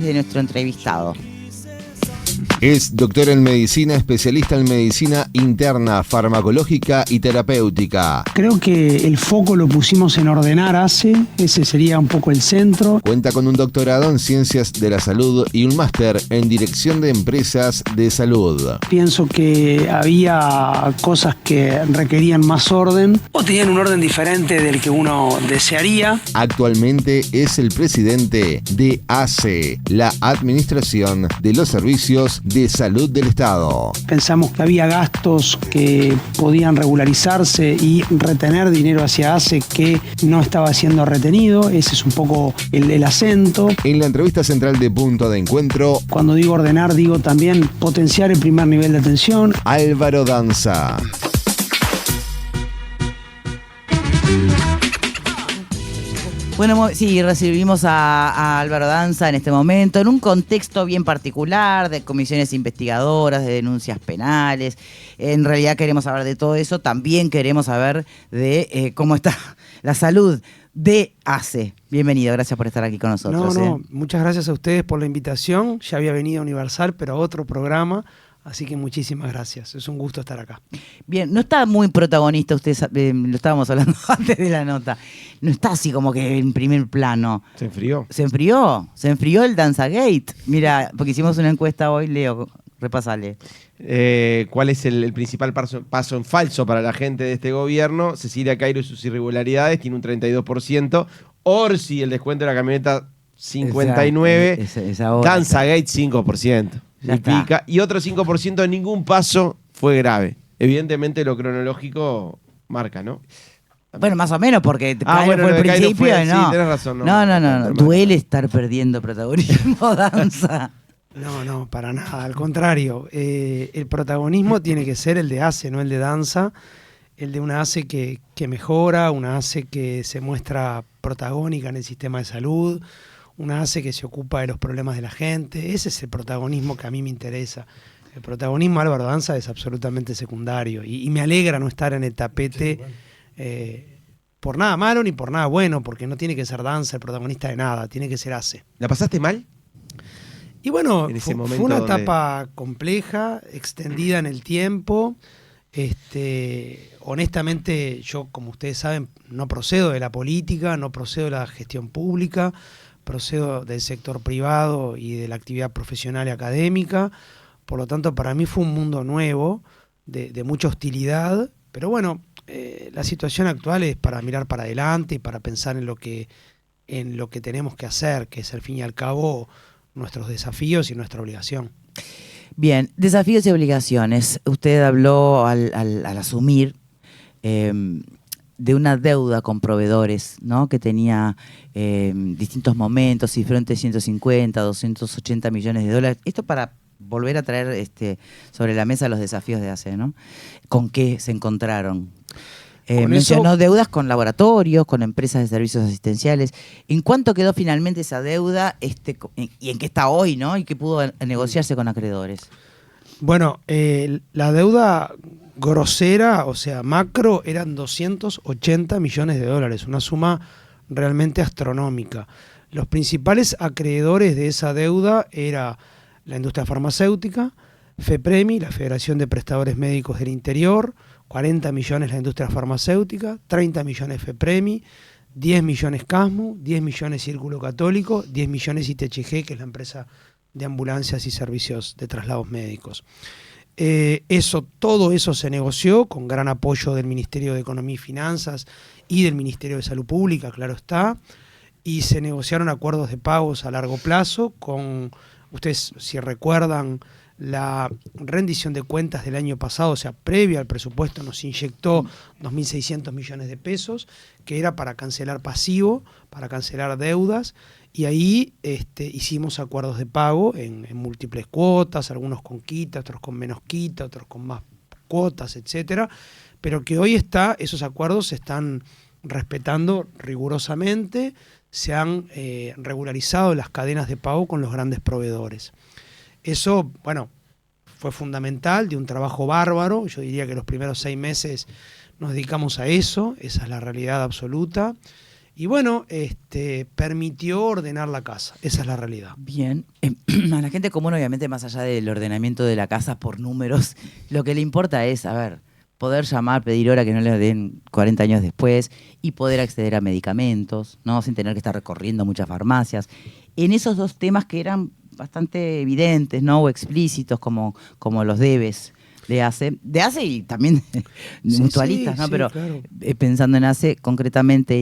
De nuestro entrevistado. Es doctor en medicina, especialista en medicina interna, farmacológica y terapéutica. Creo que el foco lo pusimos en ordenar ACE, ese sería un poco el centro. Cuenta con un doctorado en ciencias de la salud y un máster en dirección de empresas de salud. Pienso que había cosas que requerían más orden o tenían un orden diferente del que uno desearía. Actualmente es el presidente de ACE, la Administración de los Servicios de Salud del Estado. Pensamos que había gastos que podían regularizarse y retener dinero hacia ACE que no estaba siendo retenido. Ese es un poco el acento. En la entrevista central de Punto de Encuentro, Cuando digo ordenar, digo también potenciar el primer nivel de atención. Álvaro Danza. Bueno, sí, recibimos a Álvaro Danza en este momento, en un contexto bien particular, de comisiones investigadoras, de denuncias penales. En realidad queremos saber de todo eso, también queremos saber de cómo está la salud de ACE. Bienvenido, gracias por estar aquí con nosotros. Muchas gracias a ustedes por la invitación. Ya había venido a Universal, pero a otro programa. Así que muchísimas gracias, es un gusto estar acá. Bien, no está muy protagonista, ustedes lo estábamos hablando antes de la nota, no está así como que en primer plano. ¿Se enfrió? Se enfrió el Danzagate. Mira, porque hicimos una encuesta hoy, Leo, repasale. ¿Cuál es el principal paso en falso para la gente de este gobierno? Cecilia Cairo y sus irregularidades, tiene un 32%. Orsi, el descuento de la camioneta, 59%. Danzagate, 5%. Ya Y pica. Y otro 5%, ningún paso fue grave. Evidentemente lo cronológico marca, ¿no? Bueno, más o menos, porque bueno, fue lo el de Cairo principio, fue, ¿no? sí, tenés razón. No. Duele estar perdiendo protagonismo, Danza. No, para nada, al contrario. El protagonismo tiene que ser el de ACE, no el de Danza. El de una ACE que mejora, una ACE que se muestra protagónica en el sistema de salud, una ACE que se ocupa de los problemas de la gente. Ese es el protagonismo que a mí me interesa. El protagonismo de Álvaro Danza es absolutamente secundario y me alegra no estar en el tapete por nada malo ni por nada bueno, porque no tiene que ser Danza el protagonista de nada, tiene que ser ACE. ¿La pasaste mal? Y bueno, En ese fue una momento etapa compleja, extendida en el tiempo. Honestamente, yo, como ustedes saben, no procedo de la política, no procedo de la gestión pública, procedo del sector privado y de la actividad profesional y académica. Por lo tanto, para mí fue un mundo nuevo, de mucha hostilidad. Pero bueno, la situación actual es para mirar para adelante y para pensar en lo que tenemos que hacer, que es al fin y al cabo nuestros desafíos y nuestra obligación. Bien, desafíos y obligaciones. Usted habló al asumir de una deuda con proveedores, ¿no? Que tenía distintos momentos, cifró entre 150, 280 millones de dólares. Esto para volver a traer sobre la mesa los desafíos de ACE, ¿no? ¿Con qué se encontraron? Mencionó deudas con laboratorios, con empresas de servicios asistenciales. ¿En cuánto quedó finalmente esa deuda y en qué está hoy, ¿no? Y qué pudo negociarse con acreedores? Bueno, la deuda grosera, o sea, macro, eran 280 millones de dólares, una suma realmente astronómica. Los principales acreedores de esa deuda era la industria farmacéutica, FEPREMI, la Federación de Prestadores Médicos del Interior, 40 millones la industria farmacéutica, 30 millones FEPREMI, 10 millones CASMU, 10 millones Círculo Católico, 10 millones ITHG, que es la empresa de ambulancias y servicios de traslados médicos. Todo eso se negoció con gran apoyo del Ministerio de Economía y Finanzas y del Ministerio de Salud Pública, claro está, y se negociaron acuerdos de pagos a largo plazo con, ustedes si recuerdan, la rendición de cuentas del año pasado, o sea, previa al presupuesto, nos inyectó 2.600 millones de pesos, que era para cancelar pasivo, para cancelar deudas, y ahí hicimos acuerdos de pago en múltiples cuotas, algunos con quita, otros con menos quita, otros con más cuotas, etcétera, pero que hoy esos acuerdos se están respetando rigurosamente, se han regularizado las cadenas de pago con los grandes proveedores. Eso, bueno, fue fundamental, de un trabajo bárbaro. Yo diría que los primeros 6 meses nos dedicamos a eso, esa es la realidad absoluta. Y bueno, permitió ordenar la casa. Esa es la realidad. Bien. A la gente común, obviamente, más allá del ordenamiento de la casa por números, lo que le importa es, a ver, poder llamar, pedir hora que no le den 40 años después y poder acceder a medicamentos, ¿no? Sin tener que estar recorriendo muchas farmacias. En esos dos temas que eran bastante evidentes, ¿no? O explícitos, como los debes de ACE y también de Sí, mutualistas, sí, ¿no? sí, Pero claro. pensando en ACE concretamente,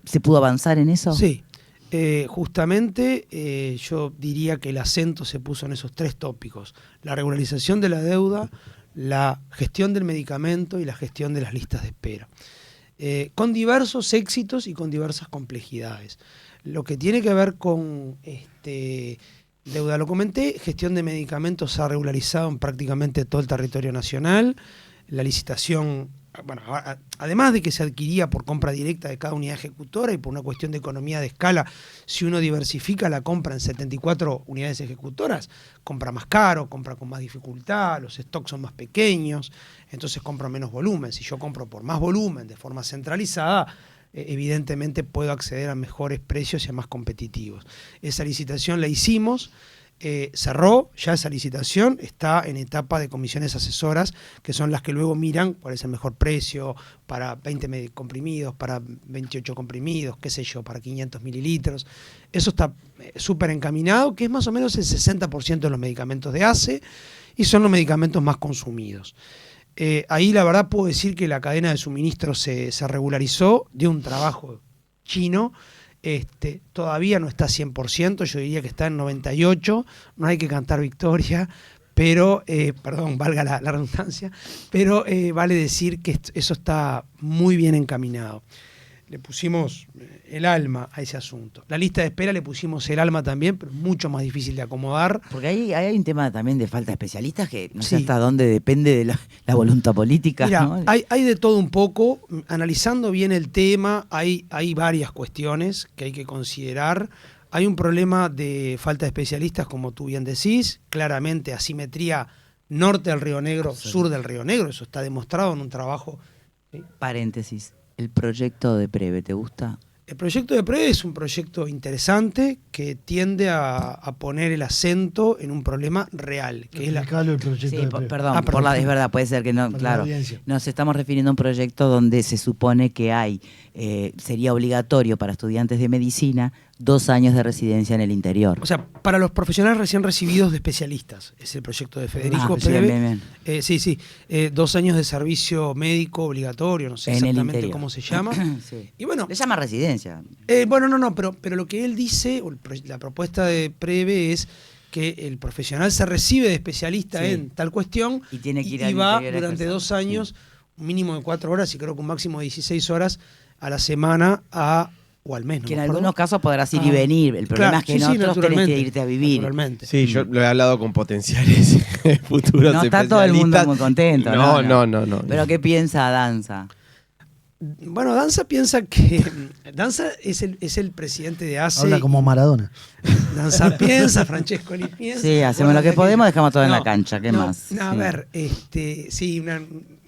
¿se pudo avanzar en eso? Sí, justamente yo diría que el acento se puso en esos 3 tópicos: la regularización de la deuda, la gestión del medicamento y la gestión de las listas de espera. Con diversos éxitos y con diversas complejidades. Lo que tiene que ver con deuda, lo comenté, gestión de medicamentos se ha regularizado en prácticamente todo el territorio nacional. La licitación, bueno, además de que se adquiría por compra directa de cada unidad ejecutora y por una cuestión de economía de escala, si uno diversifica la compra en 74 unidades ejecutoras, compra más caro, compra con más dificultad, los stocks son más pequeños, entonces compro menos volumen. Si yo compro por más volumen de forma centralizada, evidentemente puedo acceder a mejores precios y a más competitivos. Esa licitación la hicimos. Cerró ya esa licitación, está en etapa de comisiones asesoras, que son las que luego miran cuál es el mejor precio para 20 comprimidos, para 28 comprimidos, qué sé yo, para 500 mililitros. Eso está súper encaminado, que es más o menos el 60% de los medicamentos de ACE y son los medicamentos más consumidos. Ahí la verdad puedo decir que la cadena de suministro se regularizó, dio un trabajo chino. Todavía no está 100%, yo diría que está en 98%, no hay que cantar victoria, pero, perdón, valga la redundancia, pero vale decir que eso está muy bien encaminado. Le pusimos el alma a ese asunto. La lista de espera le pusimos el alma también, pero mucho más difícil de acomodar. Porque ahí hay un tema también de falta de especialistas que no sé Sí. hasta dónde depende de la voluntad política, Mira, ¿no? hay de todo un poco. Analizando bien el tema, hay varias cuestiones que hay que considerar. Hay un problema de falta de especialistas, como tú bien decís, claramente asimetría norte del Río Negro, sur del Río Negro, eso está demostrado en un trabajo. ¿Sí? Paréntesis, el proyecto de Preve, ¿te gusta? El proyecto de PRE es un proyecto interesante que tiende a poner el acento en un problema real, que es la... Explicalo el proyecto Sí, de PRE. perdón, perdón. es verdad, puede ser que no, Para la claro. audiencia. Nos estamos refiriendo a un proyecto donde se supone que sería obligatorio para estudiantes de medicina 2 años de residencia en el interior. O sea, para los profesionales recién recibidos de especialistas, es el proyecto de Federico sí, Preve. bien, bien. Sí, 2 años de servicio médico obligatorio, no sé En el exactamente interior. cómo se llama. Sí. Y bueno, Le llama residencia. bueno, no, pero lo que él dice, o la propuesta de Preve es que el profesional se recibe de especialista Sí. en tal cuestión Y tiene que ir al va interior a durante ejercer. 2 años, un mínimo de 4 horas y creo que un máximo de 16 horas a la semana o al mes. ¿no Que en me acuerdo? algunos casos podrás ir y venir. El problema es que en otros tenés que naturalmente, irte a vivir. naturalmente. Sí, yo lo he hablado con potenciales futuros No está todo el mundo especialistas. muy contento. No. Pero ¿qué piensa Danza? Bueno, Danza piensa que... Danza es el presidente de ACE. Habla como Maradona. Danza piensa, Francescoli piensa. Sí, hacemos lo que podemos, dejamos todo en la No, cancha. ¿Qué no, más? no, a Sí. ver, sí,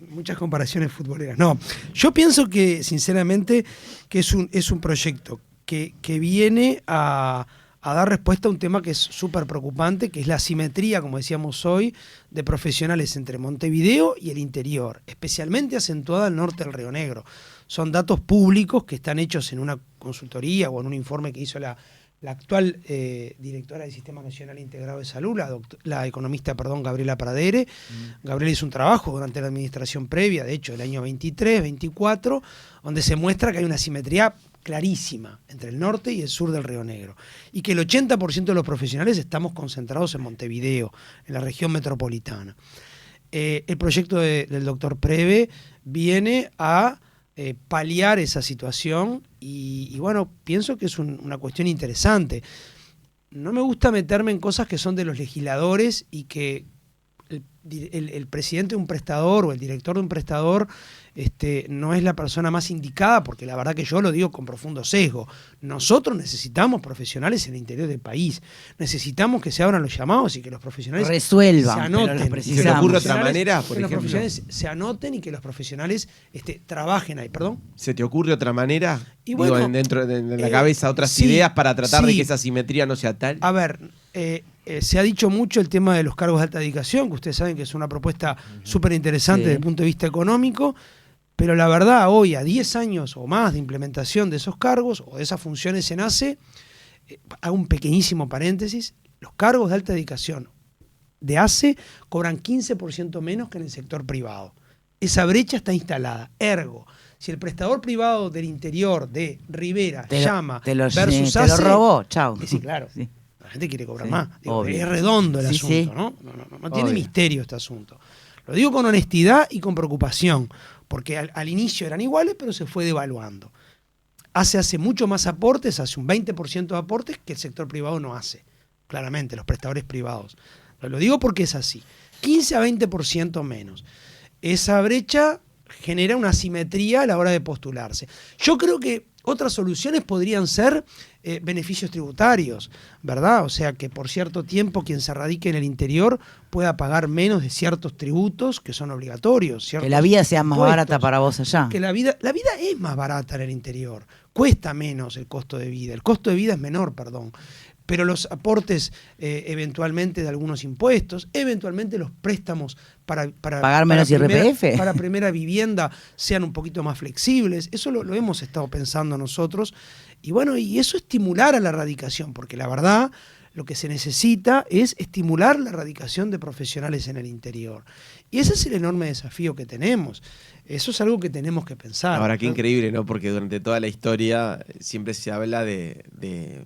muchas comparaciones futboleras. No, yo pienso que, sinceramente, que es un proyecto que viene a dar respuesta a un tema que es súper preocupante, que es la asimetría, como decíamos hoy, de profesionales entre Montevideo y el interior, especialmente acentuada al norte del Río Negro. Son datos públicos que están hechos en una consultoría o en un informe que hizo la actual directora del Sistema Nacional Integrado de Salud, la economista, Gabriela Pradere. Gabriela hizo un trabajo durante la administración previa, de hecho, el año 23, 24, donde se muestra que hay una asimetría clarísima entre el norte y el sur del Río Negro, y que el 80% de los profesionales estamos concentrados en Montevideo, en la región metropolitana. El proyecto del doctor Preve viene a paliar esa situación y bueno, pienso que es una cuestión interesante. No me gusta meterme en cosas que son de los legisladores y que el presidente de un prestador o el director de un prestador no es la persona más indicada, porque la verdad que yo lo digo con profundo sesgo. Nosotros necesitamos profesionales en el interior del país. Necesitamos que se abran los llamados y que los profesionales resuelvan, se anoten. pero los ¿Y se le ocurre otra Profesionales- manera, por que los ejemplo? profesionales se anoten y que los profesionales trabajen ahí. Perdón. ¿Se te ocurre otra manera? Y bueno, Digo, dentro de la eh, cabeza otras sí, ideas para tratar de sí. que esa simetría no sea tal. A ver, se ha dicho mucho el tema de los cargos de alta dedicación, que ustedes saben que es una propuesta súper interesante Sí. desde el punto de vista económico, pero la verdad, hoy, a 10 años o más de implementación de esos cargos o de esas funciones en ACE, hago un pequeñísimo paréntesis, los cargos de alta dedicación de ACE cobran 15% menos que en el sector privado. Esa brecha está instalada. Ergo, si el prestador privado del interior de Rivera llama te lo versus te lo ACE, robó, chao. sí, claro. Sí. La gente quiere cobrar Sí, más. Digo, obvio. es redondo el Sí, asunto, sí. ¿no? No tiene Obvio. misterio este asunto. Lo digo con honestidad y con preocupación, porque al inicio eran iguales, pero se fue devaluando. Hace mucho más aportes, hace un 20% de aportes que el sector privado no hace. Claramente, los prestadores privados. Lo digo porque es así. 15 a 20% menos. Esa brecha genera una asimetría a la hora de postularse. Yo creo que otras soluciones podrían ser beneficios tributarios, ¿verdad? O sea, que por cierto tiempo quien se radique en el interior pueda pagar menos de ciertos tributos que son obligatorios. Que la vida sea más impuestos. barata para vos allá. Que la vida es más barata en el interior. Cuesta menos el costo de vida. El costo de vida es menor, perdón. Pero los aportes eventualmente de algunos impuestos, eventualmente los préstamos para pagar menos IRPF. para primera vivienda sean un poquito más flexibles. Eso lo hemos estado pensando nosotros. Y bueno, y eso estimular a la radicación, porque la verdad lo que se necesita es estimular la radicación de profesionales en el interior. Y ese es el enorme desafío que tenemos. Eso es algo que tenemos que pensar. Ahora, qué ¿no? increíble, ¿no? Porque durante toda la historia siempre se habla de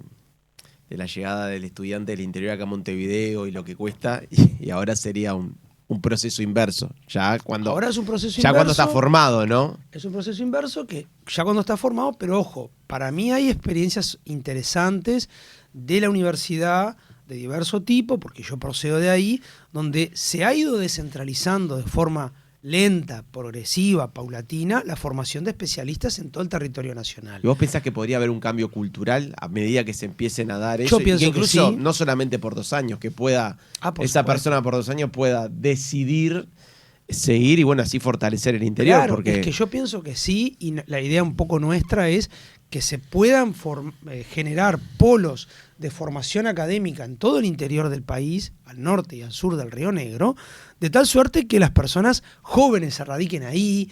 la llegada del estudiante del interior acá a Montevideo y lo que cuesta, y ahora sería un proceso inverso. Ya cuando, Ahora es un proceso ya inverso. cuando está formado, ¿no? Es un proceso inverso que ya cuando está formado, pero ojo, para mí hay experiencias interesantes de la universidad de diverso tipo, porque yo procedo de ahí, donde se ha ido descentralizando de forma lenta, progresiva, paulatina, la formación de especialistas en todo el territorio nacional. ¿Y vos pensás que podría haber un cambio cultural a medida que se empiecen a dar eso? Yo pienso y que incluso, que sí. no solamente por 2 años, que pueda Por esa supuesto. persona por 2 años pueda decidir seguir y bueno, así fortalecer el interior. Claro, porque es que yo pienso que sí, y la idea un poco nuestra es que se puedan generar polos de formación académica en todo el interior del país, al norte y al sur del Río Negro, de tal suerte que las personas jóvenes se radiquen ahí,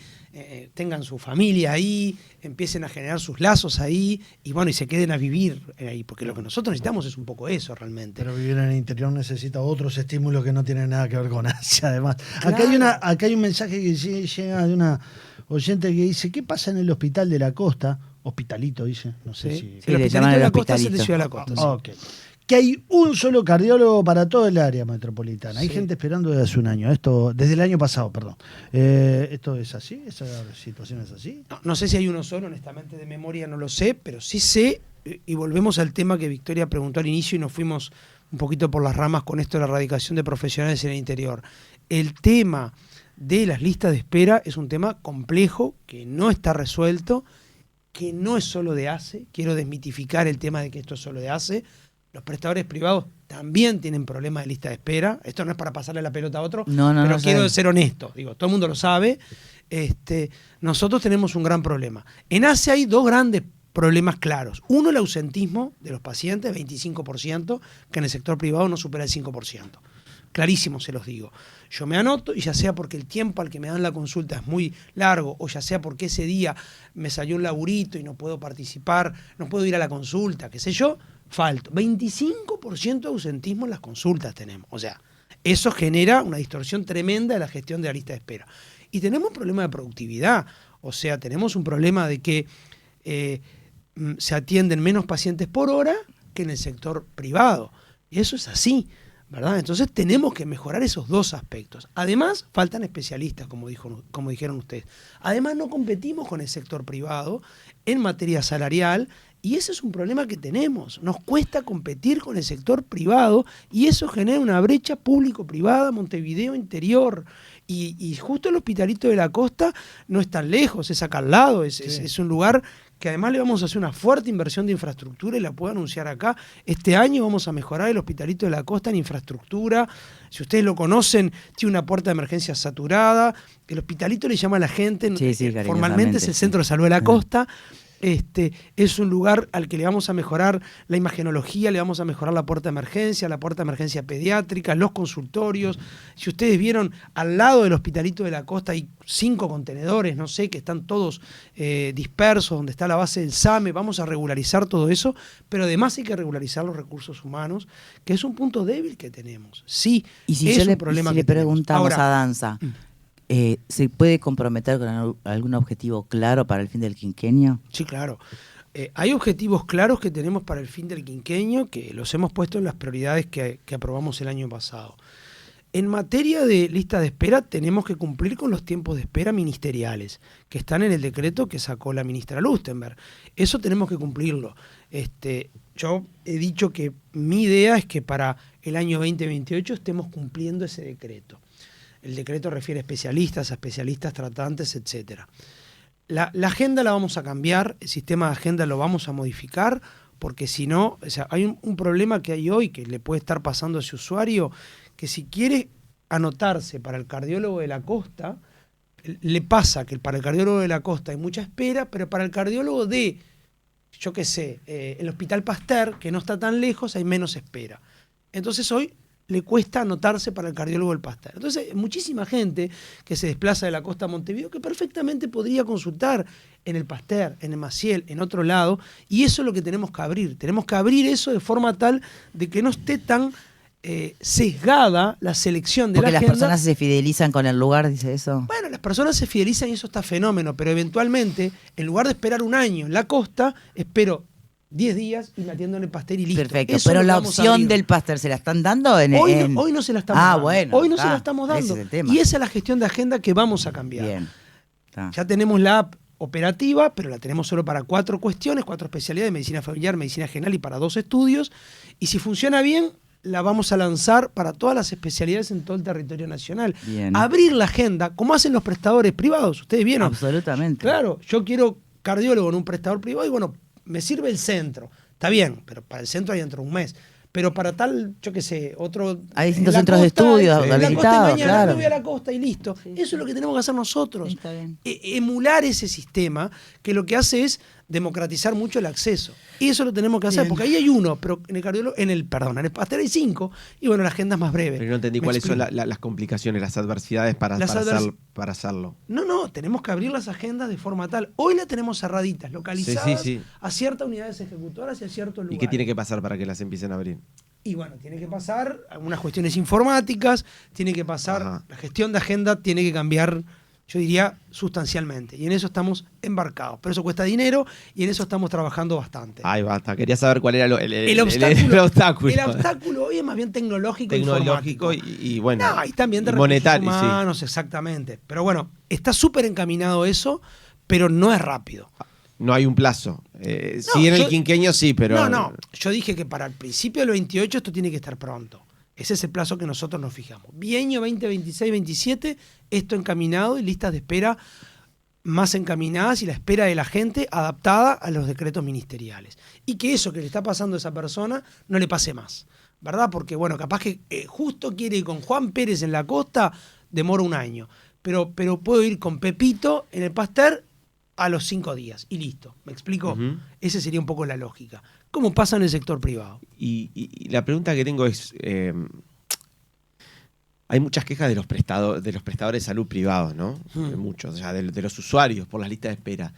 tengan su familia ahí, empiecen a generar sus lazos ahí, y bueno, y se queden a vivir ahí, porque lo que nosotros necesitamos es un poco eso realmente. Pero vivir en el interior necesita otros estímulos que no tienen nada que ver con Asia, además. Claro. Acá hay un mensaje que llega de una oyente que dice, ¿qué pasa en el hospital de la costa? Hospitalito, dice, no sé Sí. si... Sí, El le hospitalito llaman de el la costa es el de hospitalito. Ciudad de la Costa. sí. Ok. Que hay un solo cardiólogo para todo el área metropolitana. Hay Sí. gente esperando desde hace un año. Desde el año pasado, perdón. ¿Esto es así? ¿Esa situación es así? No sé si hay uno solo, honestamente de memoria no lo sé, pero sí sé, y volvemos al tema que Victoria preguntó al inicio y nos fuimos un poquito por las ramas con esto de la erradicación de profesionales en el interior. El tema de las listas de espera es un tema complejo que no está resuelto, que no es solo de ACE. Quiero desmitificar el tema de que esto es solo de ACE. Los prestadores privados también tienen problemas de lista de espera. Esto no es para pasarle la pelota a otro, No, pero quiero sabe. ser honesto. Digo, todo el mundo lo sabe. Nosotros tenemos un gran problema. En ACE hay dos grandes problemas claros. Uno, el ausentismo de los pacientes, 25%, que en el sector privado no supera el 5%. Clarísimo se los digo. Yo me anoto y ya sea porque el tiempo al que me dan la consulta es muy largo o ya sea porque ese día me salió un laburito y no puedo participar, no puedo ir a la consulta, qué sé yo, falto. 25% de ausentismo en las consultas tenemos. O sea, eso genera una distorsión tremenda de la gestión de la lista de espera. Y tenemos un problema de productividad. O sea, tenemos un problema de que se atienden menos pacientes por hora que en el sector privado. Y eso es así. ¿verdad? Entonces tenemos que mejorar esos dos aspectos. Además, faltan especialistas, como dijeron ustedes. Además, no competimos con el sector privado en materia salarial y ese es un problema que tenemos. Nos cuesta competir con el sector privado y eso genera una brecha público-privada, Montevideo interior. Y justo el Hospitalito de la Costa no es tan lejos, es acá al lado, es un lugar que además le vamos a hacer una fuerte inversión de infraestructura y la puedo anunciar acá. Este año vamos a mejorar el Hospitalito de la Costa en infraestructura. Si ustedes lo conocen, tiene una puerta de emergencia saturada. El Hospitalito le llama a la gente, formalmente es el Centro de Salud de la Costa. Es un lugar al que le vamos a mejorar la imagenología, le vamos a mejorar la puerta de emergencia pediátrica, los consultorios. Si ustedes vieron, al lado del Hospitalito de la Costa hay 5 contenedores, no sé, que están todos dispersos, donde está la base del SAME. Vamos a regularizar todo eso, pero además hay que regularizar los recursos humanos, que es un punto débil que tenemos. Sí, y si es yo un problema si que le preguntamos tenemos. Ahora, a Danza, ¿se puede comprometer con algún objetivo claro para el fin del quinquenio? Sí, claro. Hay objetivos claros que tenemos para el fin del quinquenio que los hemos puesto en las prioridades que aprobamos el año pasado. En materia de lista de espera tenemos que cumplir con los tiempos de espera ministeriales que están en el decreto que sacó la ministra Lustenberg. Eso tenemos que cumplirlo. Yo he dicho que mi idea es que para el año 2028 estemos cumpliendo ese decreto. El decreto refiere a especialistas tratantes, etcétera. La agenda la vamos a cambiar, el sistema de agenda lo vamos a modificar, porque si no, o sea, hay un problema que hay hoy que le puede estar pasando a ese usuario, que si quiere anotarse para el cardiólogo de la Costa, le pasa que para el cardiólogo de la Costa hay mucha espera, pero para el cardiólogo de, yo qué sé, el Hospital Pasteur, que no está tan lejos, hay menos espera. Entonces hoy le cuesta anotarse para el cardiólogo del Pasteur. Entonces, muchísima gente que se desplaza de la costa a Montevideo que perfectamente podría consultar en el Pasteur, en el Maciel, en otro lado, y eso es lo que tenemos que abrir. Tenemos que abrir eso de forma tal de que no esté tan sesgada la selección de Porque la las agenda. personas se fidelizan con el lugar, dice eso. Bueno, las personas se fidelizan y eso está fenómeno, pero eventualmente, en lugar de esperar un año en la costa, espero 10 días y me atiendo en el Pasteur y listo. Perfecto, Eso pero es lo la que vamos a opción abrir. del Pasteur, ¿se la están dando? Hoy No se la estamos dando. Bueno, Hoy no se la estamos ese dando. es el tema. Y esa es la gestión de agenda que vamos a cambiar. Bien. Está. Ya tenemos la app operativa, pero la tenemos solo para 4 cuestiones, 4 especialidades, medicina familiar, medicina general y para 2 estudios. Y si funciona bien, la vamos a lanzar para todas las especialidades en todo el territorio nacional. Bien. Abrir la agenda, como hacen los prestadores privados. Ustedes vieron. Absolutamente. Claro, yo quiero cardiólogo en un prestador privado y bueno, me sirve el centro. Está bien, pero para el centro hay dentro de un mes. Pero para tal, yo qué sé, otro... Hay distintos en la centros de costa, estudio en la costa y habilitados, mañana claro. me voy a la costa y listo. Sí. Eso es lo que tenemos que hacer nosotros. Sí, está bien. Emular ese sistema que lo que hace es democratizar mucho el acceso. Y eso lo tenemos que hacer, Bien. porque ahí hay uno, pero en el cardiólogo, en el Pasteur hay 5, y bueno, la agenda es más breve. Pero no entendí ¿Me cuáles son explico? las complicaciones, las adversidades para hacerlo. No, tenemos que abrir las agendas de forma tal. Hoy la tenemos cerraditas, localizadas Sí. a ciertas unidades ejecutoras y a ciertos lugares. ¿Y qué tiene que pasar para que las empiecen a abrir? Y bueno, tiene que pasar algunas cuestiones informáticas, tiene que pasar, Ajá. la gestión de agenda tiene que cambiar, yo diría, sustancialmente. Y en eso estamos embarcados. Pero eso cuesta dinero y en eso estamos trabajando bastante. Ay, basta. Quería saber cuál era El obstáculo, el obstáculo. El obstáculo hoy es más bien tecnológico Tecnológico informático. y bueno. No, y también de y recursos monetario, humanos, exactamente. Pero bueno, está súper encaminado eso, pero no es rápido. sí. No hay un plazo. Sí, en el quinquenio sí, pero. No, yo dije que para el principio del 28 esto tiene que estar pronto. Ese es el plazo que nosotros nos fijamos. Bienio 2026-27, esto encaminado y listas de espera más encaminadas y la espera de la gente adaptada a los decretos ministeriales. Y que eso que le está pasando a esa persona no le pase más, ¿verdad? Porque, bueno, capaz que justo quiere ir con Juan Pérez en la costa, demora un año. Pero puedo ir con Pepito en el Pasteur a los 5 días y listo. ¿Me explico? Ujú. Esa sería un poco la lógica. ¿Cómo pasa en el sector privado? Y la pregunta que tengo es. Hay muchas quejas de los prestadores de salud privados, ¿no? Muchos, o sea, de los usuarios por las listas de espera.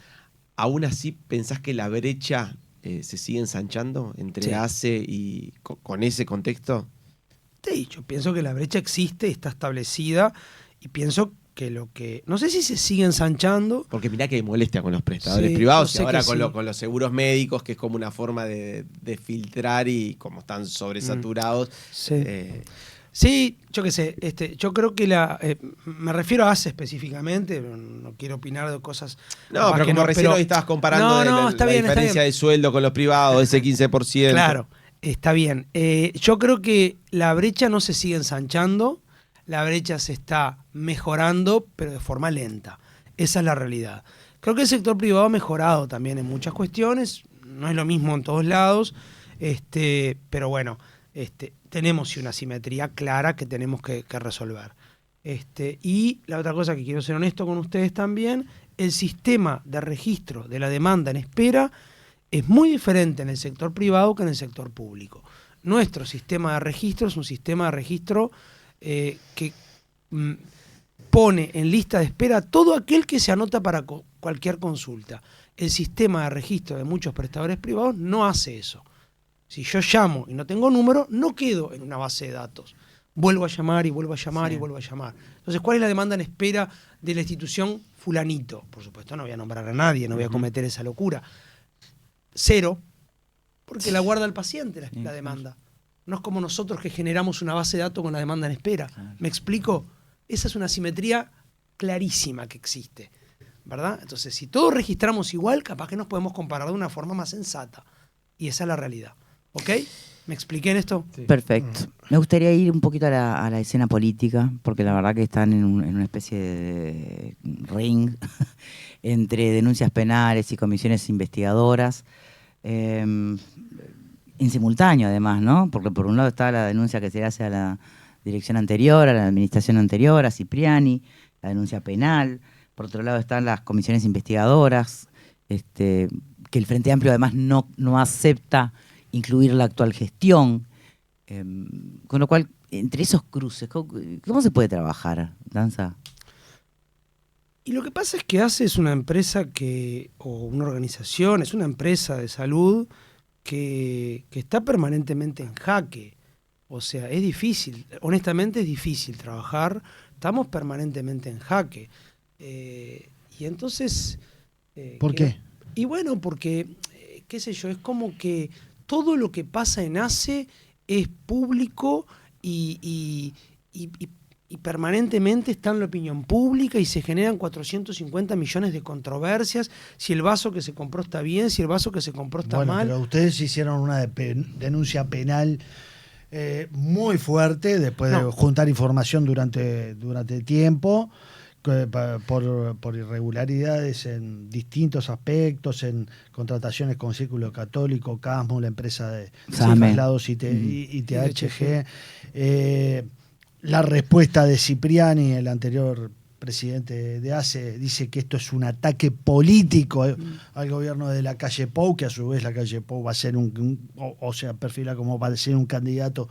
¿Aún así pensás que la brecha se sigue ensanchando entre Sí. ACE y con ese contexto? Sí, yo pienso que la brecha existe, está establecida y pienso no sé si se sigue ensanchando. Porque mirá que hay molestia con los prestadores Sí, privados yo y sé ahora que con, sí. con los seguros médicos, que es como una forma de filtrar y como están sobresaturados. Sí. Sí, yo qué sé, yo creo que me refiero a ACE específicamente, no quiero opinar de cosas. No, capaz pero que como recién hoy pero- estabas comparando No, está la bien, está diferencia bien. de sueldo con los privados, ese 15%. Claro, está bien. Yo creo que la brecha no se sigue ensanchando, la brecha se está mejorando, pero de forma lenta. Esa es la realidad. Creo que el sector privado ha mejorado también en muchas cuestiones, no es lo mismo en todos lados, pero bueno, tenemos sí una simetría clara que tenemos que resolver. Y la otra cosa que quiero ser honesto con ustedes también, el sistema de registro de la demanda en espera es muy diferente en el sector privado que en el sector público. Nuestro sistema de registro es un sistema de registro que pone en lista de espera a todo aquel que se anota para cualquier consulta. El sistema de registro de muchos prestadores privados no hace eso. Si yo llamo y no tengo número, no quedo en una base de datos. Vuelvo a llamar y vuelvo a llamar y vuelvo a llamar. Entonces, ¿cuál es la demanda en espera de la institución fulanito? Por supuesto, no voy a nombrar a nadie, no voy a cometer esa locura. 0, porque la guarda el paciente la demanda. No es como nosotros que generamos una base de datos con la demanda en espera. ¿Me explico? Esa es una simetría clarísima que existe, ¿verdad? Entonces, si todos registramos igual, capaz que nos podemos comparar de una forma más sensata. Y esa es la realidad. ¿Ok? ¿Me expliqué en esto? Sí. Perfecto. Me gustaría ir un poquito a la escena política, porque la verdad que están en una especie de ring entre denuncias penales y comisiones investigadoras, en simultáneo además, ¿no? Porque por un lado está la denuncia que se hace a la dirección anterior, a la administración anterior, a Cipriani, la denuncia penal. Por otro lado están las comisiones investigadoras, que el Frente Amplio además no acepta incluir la actual gestión. Con lo cual, entre esos cruces, ¿cómo se puede trabajar, Danza? Y lo que pasa es que ACE es una empresa o una organización, es una empresa de salud que está permanentemente en jaque. O sea, es difícil, honestamente es difícil trabajar, estamos permanentemente en jaque. Y entonces... ¿Por qué? Y bueno, porque, qué sé yo, es como que todo lo que pasa en ACE es público y permanentemente está en la opinión pública y se generan 450 millones de controversias, si el vaso que se compró está bien, si el vaso que se compró está mal. Pero ustedes hicieron una denuncia penal muy fuerte después de juntar información durante tiempo por irregularidades en distintos aspectos, en contrataciones con Círculo Católico, Casmo, la empresa de traslados ITHG. La respuesta de Cipriani, el anterior presidente de ACE, dice que esto es un ataque político al gobierno de la calle Pou, que a su vez la calle Pou va a ser perfila como va a ser un candidato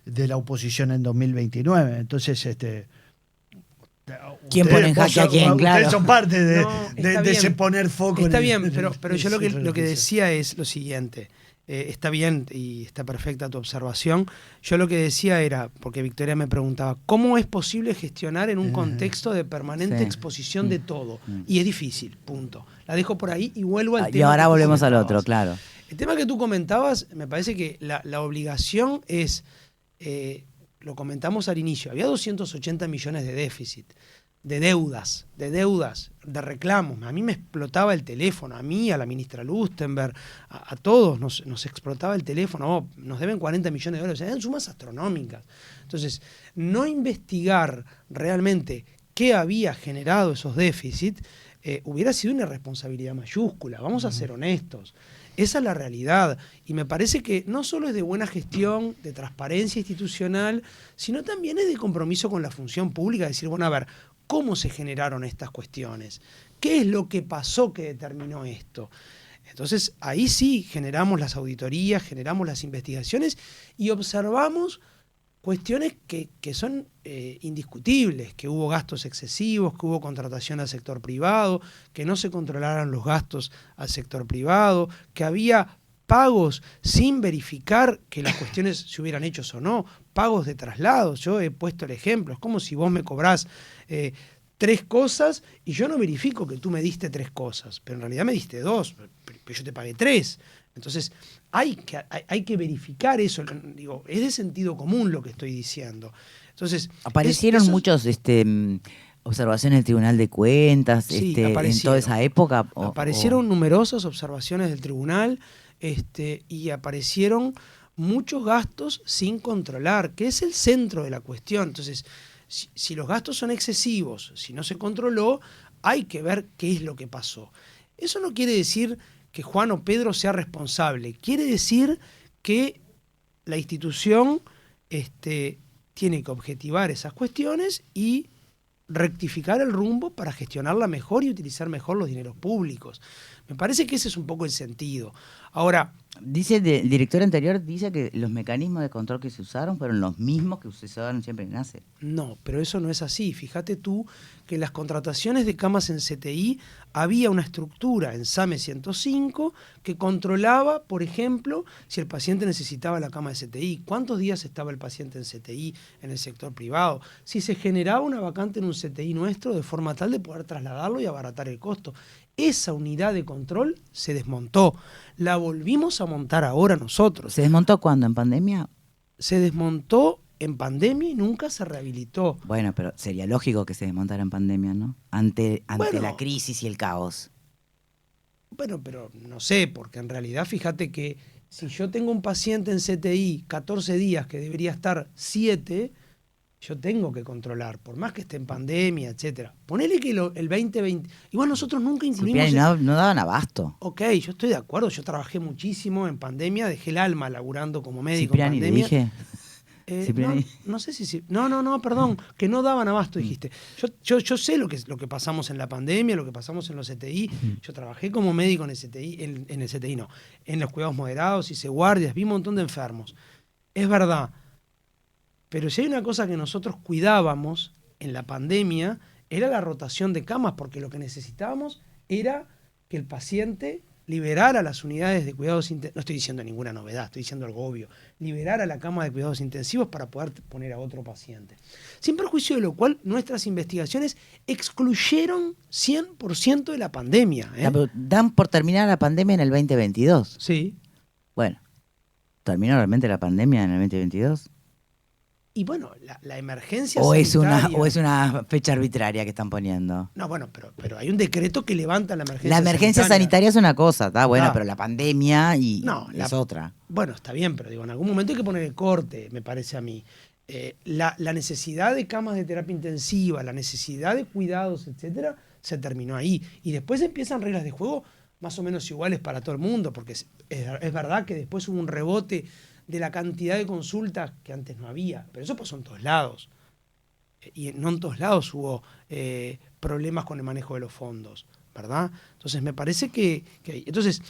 de la oposición en 2029. Entonces, ¿quién pone en jaque a quién? Claro. Ustedes son parte de bien. ese poner foco. Está bien, pero yo lo que decía es lo siguiente. Está bien y está perfecta tu observación. Yo lo que decía era, porque Victoria me preguntaba, ¿cómo es posible gestionar en un contexto de permanente exposición de todo? Y es difícil, punto. La dejo por ahí y vuelvo al tema. Y ahora volvemos al otro, claro. El tema que tú comentabas, me parece que la obligación es, lo comentamos al inicio, había 280 millones de déficit, de deudas, de reclamos. A mí me explotaba el teléfono, a mí, a la ministra Lustenberg, a todos nos explotaba el teléfono. Nos deben 40 millones de dólares, eran sumas astronómicas. Entonces, no investigar realmente qué había generado esos déficits hubiera sido una irresponsabilidad mayúscula. Vamos a ser honestos. Esa es la realidad. Y me parece que no solo es de buena gestión, de transparencia institucional, sino también es de compromiso con la función pública. Decir, bueno, a ver, ¿cómo se generaron estas cuestiones? ¿Qué es lo que pasó que determinó esto? Entonces, ahí sí generamos las auditorías, generamos las investigaciones y observamos cuestiones que son indiscutibles, que hubo gastos excesivos, que hubo contratación al sector privado, que no se controlaran los gastos al sector privado, que había pagos sin verificar que las cuestiones se hubieran hecho o no, pagos de traslados. Yo he puesto el ejemplo, es como si vos me cobrás 3 cosas y yo no verifico que tú me diste 3 cosas, pero en realidad me diste 2, pero yo te pagué 3. Entonces hay que verificar eso. Digo, es de sentido común lo que estoy diciendo. Entonces aparecieron muchos observaciones del Tribunal de Cuentas sí, en toda esa época. Aparecieron numerosas observaciones del tribunal y aparecieron muchos gastos sin controlar, que es el centro de la cuestión. Entonces, si los gastos son excesivos, si no se controló, hay que ver qué es lo que pasó. Eso no quiere decir que Juan o Pedro sea responsable, quiere decir que la institución tiene que objetivar esas cuestiones y rectificar el rumbo para gestionarla mejor y utilizar mejor los dineros públicos. Me parece que ese es un poco el sentido. Ahora, el director anterior dice que los mecanismos de control que se usaron fueron los mismos que se usaron siempre en ACE. No, pero eso no es así. Fíjate tú que en las contrataciones de camas en CTI había una estructura en SAME 105 que controlaba, por ejemplo, si el paciente necesitaba la cama de CTI, cuántos días estaba el paciente en CTI en el sector privado, si se generaba una vacante en un CTI nuestro de forma tal de poder trasladarlo y abaratar el costo. Esa unidad de control se desmontó. La volvimos a montar ahora nosotros. ¿Se desmontó cuándo? ¿En pandemia? Se desmontó en pandemia y nunca se rehabilitó. Bueno, pero sería lógico que se desmontara en pandemia, ¿no? Ante la crisis y el caos. Bueno, pero no sé, porque en realidad fíjate que si yo tengo un paciente en CTI 14 días que debería estar 7, yo tengo que controlar, por más que esté en pandemia, etcétera. Ponele que el 2020... Igual nosotros nunca incluimos... Cipriani, no daban abasto. Ok, yo estoy de acuerdo. Yo trabajé muchísimo en pandemia, dejé el alma laburando como médico Cipriani, en pandemia. ¿le dije? No sé si... No, perdón, que no daban abasto, dijiste. Yo sé lo que pasamos en la pandemia, lo que pasamos en los CTI. Yo trabajé como médico en el CTI, en el CTI no, en los cuidados moderados, hice guardias, vi un montón de enfermos. Es verdad. Pero si hay una cosa que nosotros cuidábamos en la pandemia, era la rotación de camas, porque lo que necesitábamos era que el paciente liberara las unidades de cuidados intensivos. No estoy diciendo ninguna novedad, estoy diciendo algo obvio. Liberara la cama de cuidados intensivos para poder poner a otro paciente. Sin perjuicio de lo cual, nuestras investigaciones excluyeron 100% de la pandemia. Pero dan por terminar la pandemia en el 2022. Sí. Bueno, ¿terminó realmente la pandemia en el 2022? Y bueno, la emergencia sanitaria... ¿O es una fecha arbitraria que están poniendo? No, bueno, pero hay un decreto que levanta la emergencia sanitaria. La emergencia sanitaria es una cosa, está bueno, pero la pandemia es otra. Bueno, está bien, pero digo, en algún momento hay que poner el corte, me parece a mí. La necesidad de camas de terapia intensiva, la necesidad de cuidados, etcétera, se terminó ahí. Y después empiezan reglas de juego más o menos iguales para todo el mundo, porque es verdad que después hubo un rebote de la cantidad de consultas que antes no había, pero eso pasó en todos lados. Y no en todos lados hubo problemas con el manejo de los fondos, ¿verdad? Entonces me parece que entonces,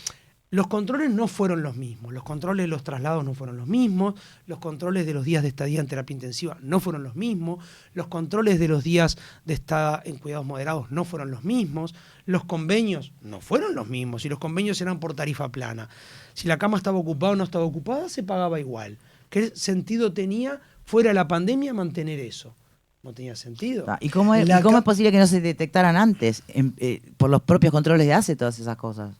los controles no fueron los mismos, los controles de los traslados no fueron los mismos, los controles de los días de estadía en terapia intensiva no fueron los mismos, los controles de los días de estada en cuidados moderados no fueron los mismos, los convenios no fueron los mismos, y los convenios eran por tarifa plana. Si la cama estaba ocupada o no estaba ocupada, se pagaba igual. ¿Qué sentido tenía, fuera de la pandemia, mantener eso? No tenía sentido. ¿Y cómo es posible que no se detectaran antes por los propios controles de ACE todas esas cosas?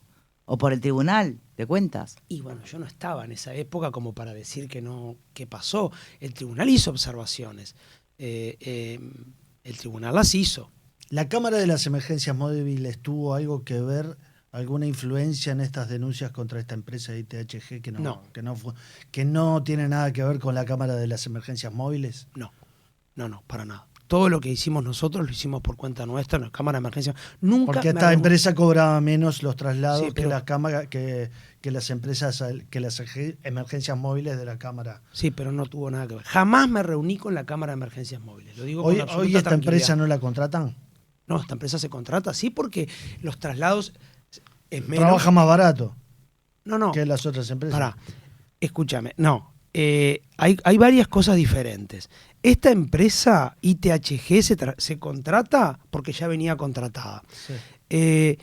¿O por el Tribunal de Cuentas? Y bueno, yo no estaba en esa época como para decir que pasó. El Tribunal hizo observaciones. El Tribunal las hizo. ¿La Cámara de las Emergencias Móviles tuvo algo que ver, alguna influencia en estas denuncias contra esta empresa de ITHG que no tiene nada que ver con la Cámara de las Emergencias Móviles? No, para nada. Todo lo que hicimos nosotros lo hicimos por cuenta nuestra, en la Cámara de Emergencia. Nunca. Porque esta empresa cobraba menos los traslados que la Cámara, que las empresas, que las emergencias móviles de la Cámara. Sí, pero no tuvo nada que ver. Jamás me reuní con la Cámara de Emergencias Móviles. Lo digo con absoluta ¿Hoy esta tranquilidad. empresa no la contratan? No, esta empresa se contrata, sí, porque los traslados es menos. Trabaja más barato. No. Que las otras empresas. Pará, escúchame, no. Hay varias cosas diferentes. Esta empresa ITHG se contrata porque ya venía contratada. Sí.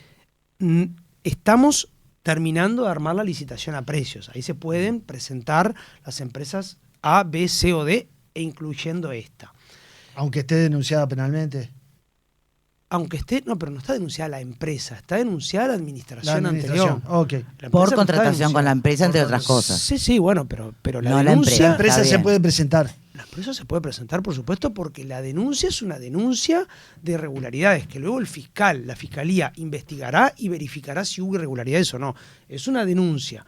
Estamos terminando de armar la licitación a precios. Ahí se pueden presentar las empresas A, B, C o D, e incluyendo esta. Aunque esté denunciada penalmente. aunque esté, no, pero no está denunciada la empresa, está denunciada la administración administración. anterior. Ok. La empresa Por no contratación está con la empresa, entre Por otras contratación. cosas. Sí, bueno, pero la No, la denuncia... La Está empresa se bien. puede presentar. La empresa se puede presentar, por supuesto, porque la denuncia es una denuncia de irregularidades, que luego la fiscalía investigará y verificará si hubo irregularidades o no. Es una denuncia.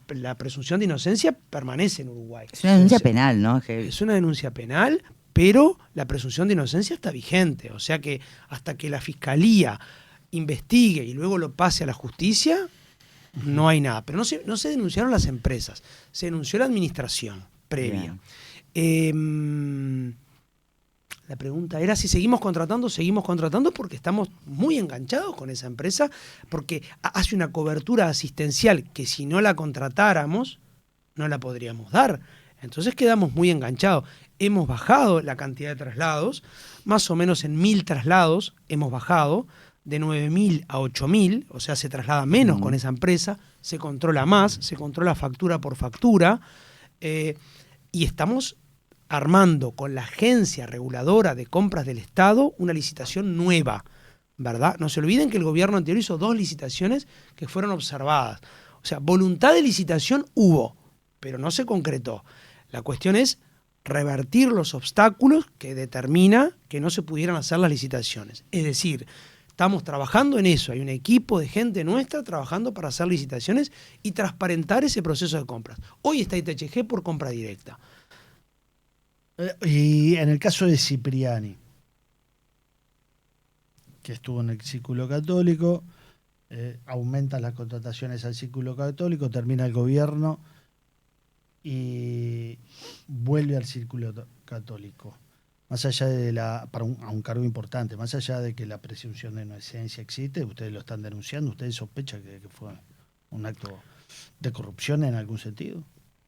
La presunción de inocencia permanece en Uruguay. Es una denuncia O sea, penal, ¿no? Es una denuncia penal, pero la presunción de inocencia está vigente. O sea que hasta que la fiscalía investigue y luego lo pase a la justicia, no hay nada. Pero no se denunciaron las empresas, se denunció la administración previa. Bien. La pregunta era si seguimos contratando porque estamos muy enganchados con esa empresa, porque hace una cobertura asistencial que si no la contratáramos, no la podríamos dar. Entonces quedamos muy enganchados. Hemos bajado la cantidad de traslados, más o menos en 1.000 traslados hemos bajado, de 9.000 a 8.000, o sea, se traslada menos con esa empresa, se controla más, se controla factura por factura, y estamos armando con la Agencia Reguladora de Compras del Estado una licitación nueva, ¿verdad? No se olviden que el gobierno anterior hizo 2 licitaciones que fueron observadas. O sea, voluntad de licitación hubo, pero no se concretó. La cuestión es revertir los obstáculos que determina que no se pudieran hacer las licitaciones. Es decir, estamos trabajando en eso. Hay un equipo de gente nuestra trabajando para hacer licitaciones y transparentar ese proceso de compras. Hoy está ITHG por compra directa. Y en el caso de Cipriani, que estuvo en el Círculo Católico, aumentan las contrataciones al Círculo Católico, termina el gobierno y vuelve al Círculo Católico. Más allá de a un cargo importante, más allá de que la presunción de inocencia existe, ustedes lo están denunciando, ustedes sospechan que fue un acto de corrupción en algún sentido.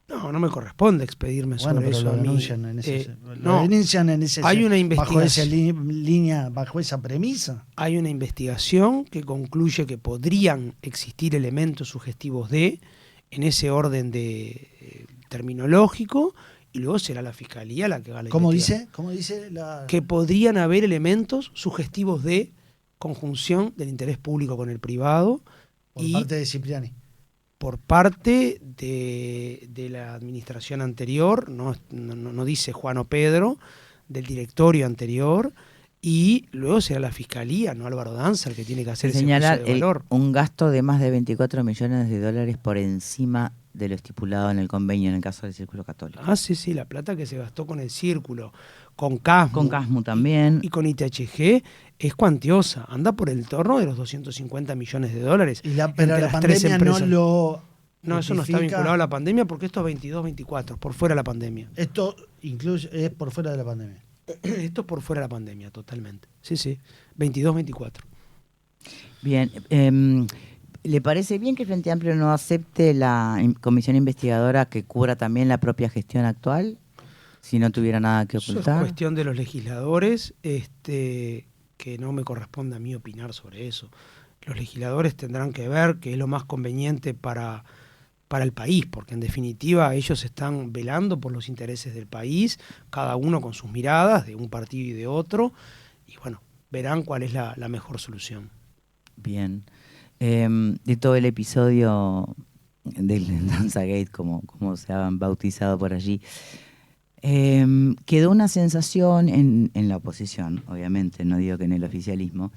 No me corresponde expedirme sobre eso. Lo a mí. denuncian en ese, No, denuncian en ese, hay una bajo esa investigación. línea, bajo esa premisa. Hay una investigación que concluye que podrían existir elementos sugestivos en ese orden de terminológico, y luego será la fiscalía la que va a la investigación. ¿Cómo dice la...? Que podrían haber elementos sugestivos de conjunción del interés público con el privado Por y parte de Cipriani. por parte de la administración anterior, no dice Juan o Pedro, del directorio anterior, y luego será la fiscalía, no Álvaro Danza, el que tiene que hacer ese Señalar juicio de valor. un gasto de más de 24 millones de dólares por encima de lo estipulado en el convenio en el caso del Círculo Católico. Ah, sí, la plata que se gastó con el Círculo, con CASMU. Con CASMU también. Y con ITHG es cuantiosa, anda por el torno de los 250 millones de dólares. Pero la pandemia no lo... No, eso no está vinculado a la pandemia porque esto es 22-24, por fuera de la pandemia. Esto incluye, es por fuera de la pandemia. Esto es por fuera de la pandemia, totalmente. Sí, 22-24. Bien. ¿Le parece bien que el Frente Amplio no acepte la comisión investigadora que cubra también la propia gestión actual? Si no tuviera nada que Eso ocultar. es cuestión de los legisladores, que no me corresponde a mí opinar sobre eso. Los legisladores tendrán que ver qué es lo más conveniente para el país, porque en definitiva ellos están velando por los intereses del país, cada uno con sus miradas, de un partido y de otro, y bueno, verán cuál es la mejor solución. Bien. De todo el episodio del Danzagate, como se han bautizado por allí, quedó una sensación en la oposición, obviamente, no digo que en el oficialismo,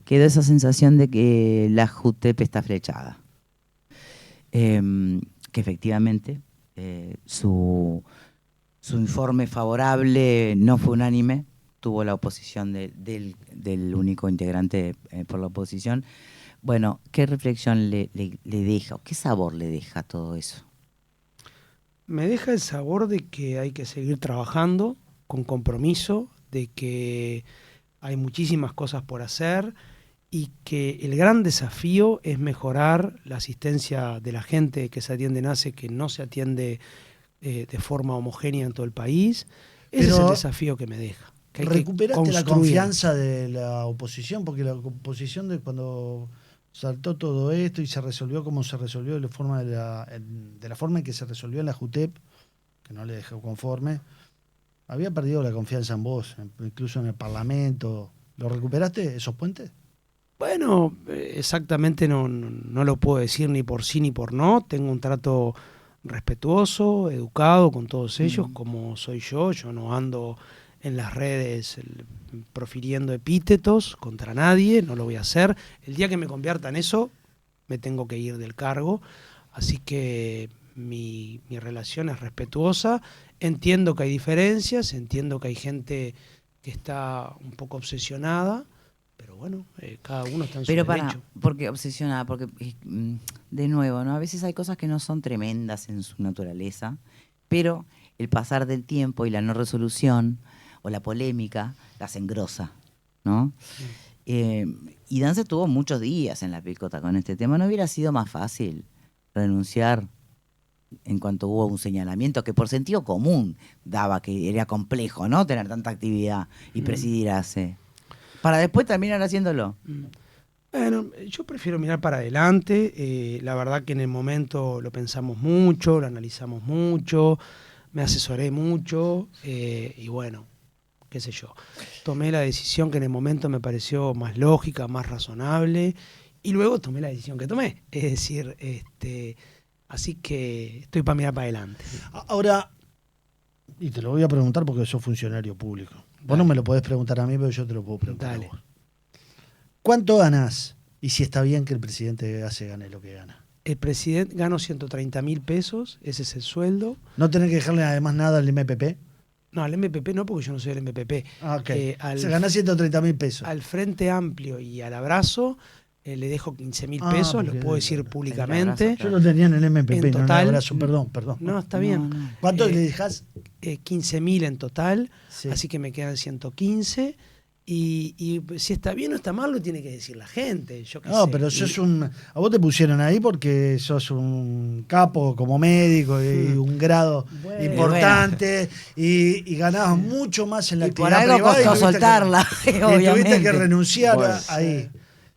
quedó esa sensación de que la JUTEP está flechada. Que efectivamente su informe favorable no fue unánime, tuvo la oposición del único integrante por la oposición. Bueno, ¿qué reflexión le deja o qué sabor le deja todo eso? Me deja el sabor de que hay que seguir trabajando con compromiso, de que hay muchísimas cosas por hacer y que el gran desafío es mejorar la asistencia de la gente que se atiende en ACE, que no se atiende de forma homogénea en todo el país. Ese es el desafío que me deja. Que hay ¿recuperaste que la construir. confianza de la oposición? Porque la oposición, de cuando saltó todo esto y se resolvió como se resolvió de la forma en que se resolvió en la JUTEP, que no le dejó conforme, había perdido la confianza en vos, incluso en el Parlamento. ¿Lo recuperaste, esos puentes? Bueno, exactamente no lo puedo decir ni por sí ni por no. Tengo un trato respetuoso, educado con todos ellos, como soy yo. Yo no ando en las redes profiriendo epítetos contra nadie, no lo voy a hacer. El día que me convierta en eso, me tengo que ir del cargo. Así que mi relación es respetuosa. Entiendo que hay diferencias, entiendo que hay gente que está un poco obsesionada, pero bueno, cada uno está en su derecho. Porque obsesionada, porque de nuevo, ¿no? A veces hay cosas que no son tremendas en su naturaleza, pero el pasar del tiempo y la no resolución o la polémica las engrosa, ¿no? Y Dan se tuvo muchos días en la picota con este tema. ¿No hubiera sido más fácil renunciar en cuanto hubo un señalamiento que por sentido común daba que era complejo, ¿no? Tener tanta actividad y presidir ACE, para después terminar haciéndolo? Bueno, yo prefiero mirar para adelante. La verdad que en el momento lo pensamos mucho, lo analizamos mucho, me asesoré mucho y bueno, qué sé yo. Tomé la decisión que en el momento me pareció más lógica, más razonable, y luego tomé la decisión que tomé. Es decir, así que estoy para mirar para adelante. Ahora, y te lo voy a preguntar porque sos funcionario público. Vos no me lo podés preguntar a mí, pero yo te lo puedo preguntar a vos. ¿Cuánto ganás? Y si está bien que el presidente de ACE gane lo que gana. El presidente gano 130.000 pesos, ese es el sueldo. ¿No tenés que dejarle además nada al MPP? No, al MPP no, porque yo no soy del MPP. Ah, ok. Se gana 130.000 pesos. Al Frente Amplio y al Abrazo le dejo 15.000 pesos, lo puedo decir públicamente. Yo lo tenía en el MPP, en no total, en el Abrazo, perdón. No, está bien. No. ¿Cuánto le dejás? 15.000 en total, Sí. así que me quedan 115. Y si está bien o está mal lo tiene que decir la gente. Yo qué No, sé. pero sos a vos te pusieron ahí porque sos un capo como médico y un grado importante y ganabas mucho más en la Y por actividad algo privada. costó soltarla, Y tuviste obviamente. que renunciar Bueno, ahí.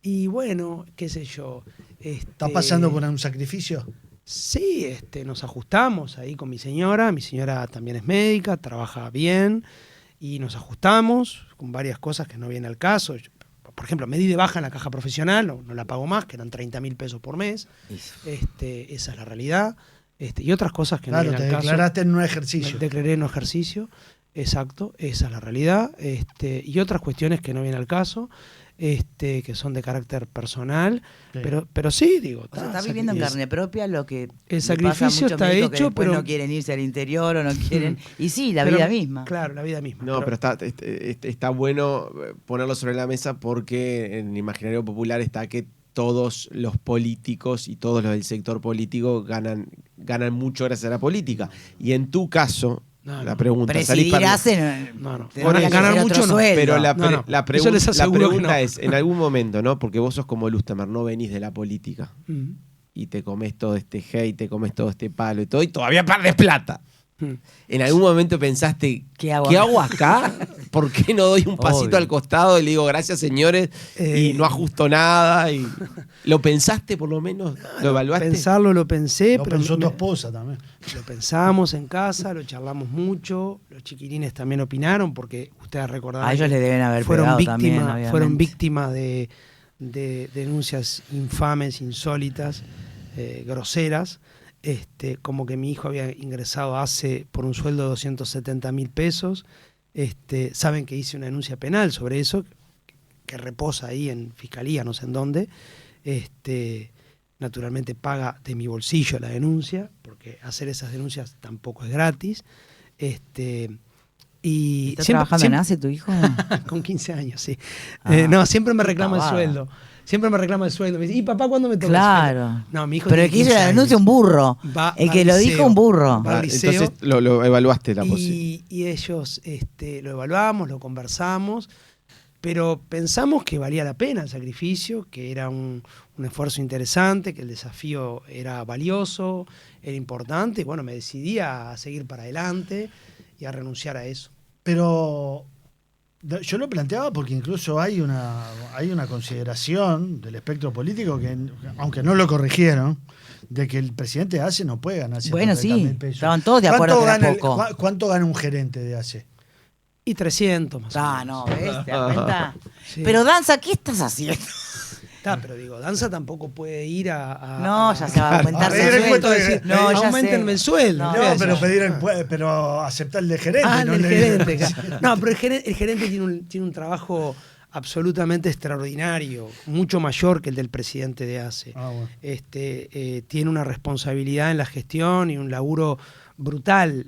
Y bueno, qué sé yo. ¿Estás pasando por un sacrificio? Sí, nos ajustamos ahí con mi señora. Mi señora también es médica, trabaja bien y nos ajustamos con varias cosas que no vienen al caso. Por ejemplo, me di de baja en la caja profesional, no la pago más, que eran 30.000 pesos por mes. Esa es la realidad. Y otras cosas que no vienen al caso. Claro, te declaraste en un ejercicio. Me declaré en un ejercicio, exacto, esa es la realidad. Y otras cuestiones que no vienen al caso. Que son de carácter personal, Sí. pero sí, digo. O sea, está viviendo en carne propia lo que el le sacrificio pasa a muchos está médicos que hecho, después pero no quieren irse al interior o no quieren. Y sí, la Pero, vida misma. Claro, la vida misma. No, pero está bueno ponerlo sobre la mesa porque en el imaginario popular está que todos los políticos y todos los del sector político ganan mucho gracias a la política. Y en tu caso, la pregunta... Presidir ACE No. tendría que Ganar ser mucho otro no. sueldo. Pero la Eso les aseguro que pregunta no. es, en algún momento, ¿no? Porque vos sos como Lustemer, no venís de la política Mm. y te comes todo este hate, te comes todo este palo y todo, y todavía perdés plata. Mm. ¿En algún momento pensaste, ¿Qué hago ¿qué acá? hago acá? ¿Por qué no doy un pasito Obvio. al costado y le digo gracias señores y no ajusto nada? Y ¿lo pensaste por lo menos? ¿Lo evaluaste? Pensarlo lo pensé, Lo pero pensó tu esposa también. lo pensamos en casa, lo charlamos mucho, los chiquilines también opinaron, porque ustedes recordarán A ellos que le deben haber fueron pegado víctimas, también, obviamente. fueron víctimas de denuncias infames, insólitas, groseras, como que mi hijo había ingresado hace por un sueldo de 270.000 pesos. Saben que hice una denuncia penal sobre eso, que reposa ahí en fiscalía, no sé en dónde. Naturalmente paga de mi bolsillo la denuncia, porque hacer esas denuncias tampoco es gratis. Y ¿Está trabajando en ACE tu hijo? con 15 años, sí. Ah, no, siempre me reclama el pavada. sueldo. Siempre me reclama el sueldo. Me dice, ¿y papá cuándo me toca el Claro. sueldo? No, mi hijo Pero el tiene que hizo 15 la denuncia años. un burro. Va El que al lo liceo. dijo un burro. Va al liceo. Entonces lo evaluaste la posibilidad. Y ellos lo evaluamos, lo conversamos, pero pensamos que valía la pena el sacrificio, que era un esfuerzo interesante, que el desafío era valioso, era importante, y bueno, me decidí a seguir para adelante y a renunciar a eso. Pero yo lo planteaba porque incluso hay una consideración del espectro político que, aunque no lo corrigieron, de que el presidente de ACE no puede ganar 130.000 Bueno, sí, pesos. estaban todos de acuerdo que era ¿Cuánto poco. ¿Cuánto gana un gerente de ACE? Y 300 más o menos. No, ¿ves? ¿Te das cuenta? Sí. Pero Danza, ¿qué estás haciendo? Está, pero digo, Danza tampoco puede ir No, ya se va a aumentar pedir el el sueldo. cuento de- No, ya aumentenme sé. el sueldo. No, ¿qué No, voy a pero hacer? pero aceptar el de gerente. Ah, no el le- gerente. Claro. No, pero el gerente tiene un trabajo absolutamente extraordinario, mucho mayor que el del presidente de ACE. Ah, bueno. Tiene una responsabilidad en la gestión y un laburo brutal.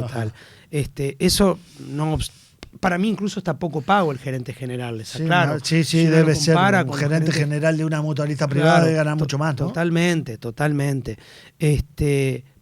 Ajá. Eso no para mí incluso está poco pago el gerente general, ¿está Sí, claro? no, sí, Si uno lo debe ser. compara Un con gerente los gerentes- general de una mutualista privada Claro, debe ganar mucho más, ¿no? Totalmente.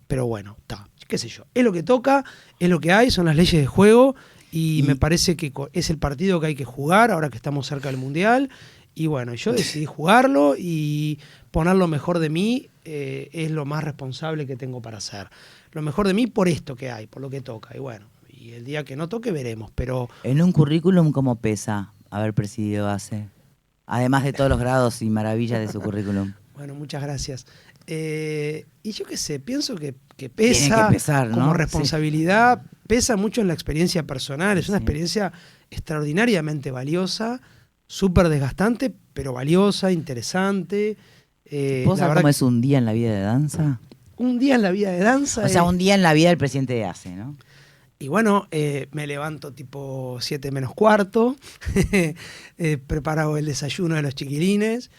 Pero bueno, está, qué sé yo. Es lo que toca, es lo que hay, son las leyes de juego y me parece que es el partido que hay que jugar ahora que estamos cerca del Mundial. Y bueno, yo decidí jugarlo y poner lo mejor de mí es lo más responsable que tengo para hacer. Lo mejor de mí por esto que hay, por lo que toca. Y bueno, y el día que no toque veremos, pero... En un currículum, ¿cómo pesa haber presidido ACE? Además de todos los grados y maravillas de su currículum. Bueno, muchas gracias. Y yo qué sé, pienso que Tiene pesa que pesar, ¿no? como Sí. responsabilidad, pesa mucho en la experiencia personal, es una Sí. experiencia extraordinariamente valiosa, súper desgastante, pero valiosa, interesante. ¿Vos La sabés verdad cómo que es un día en la vida de Danza? un día en la vida de Danza. O sea, un día en la vida del presidente de ACE, ¿no? Y bueno, me levanto tipo 7 menos cuarto, preparo el desayuno de los chiquilines,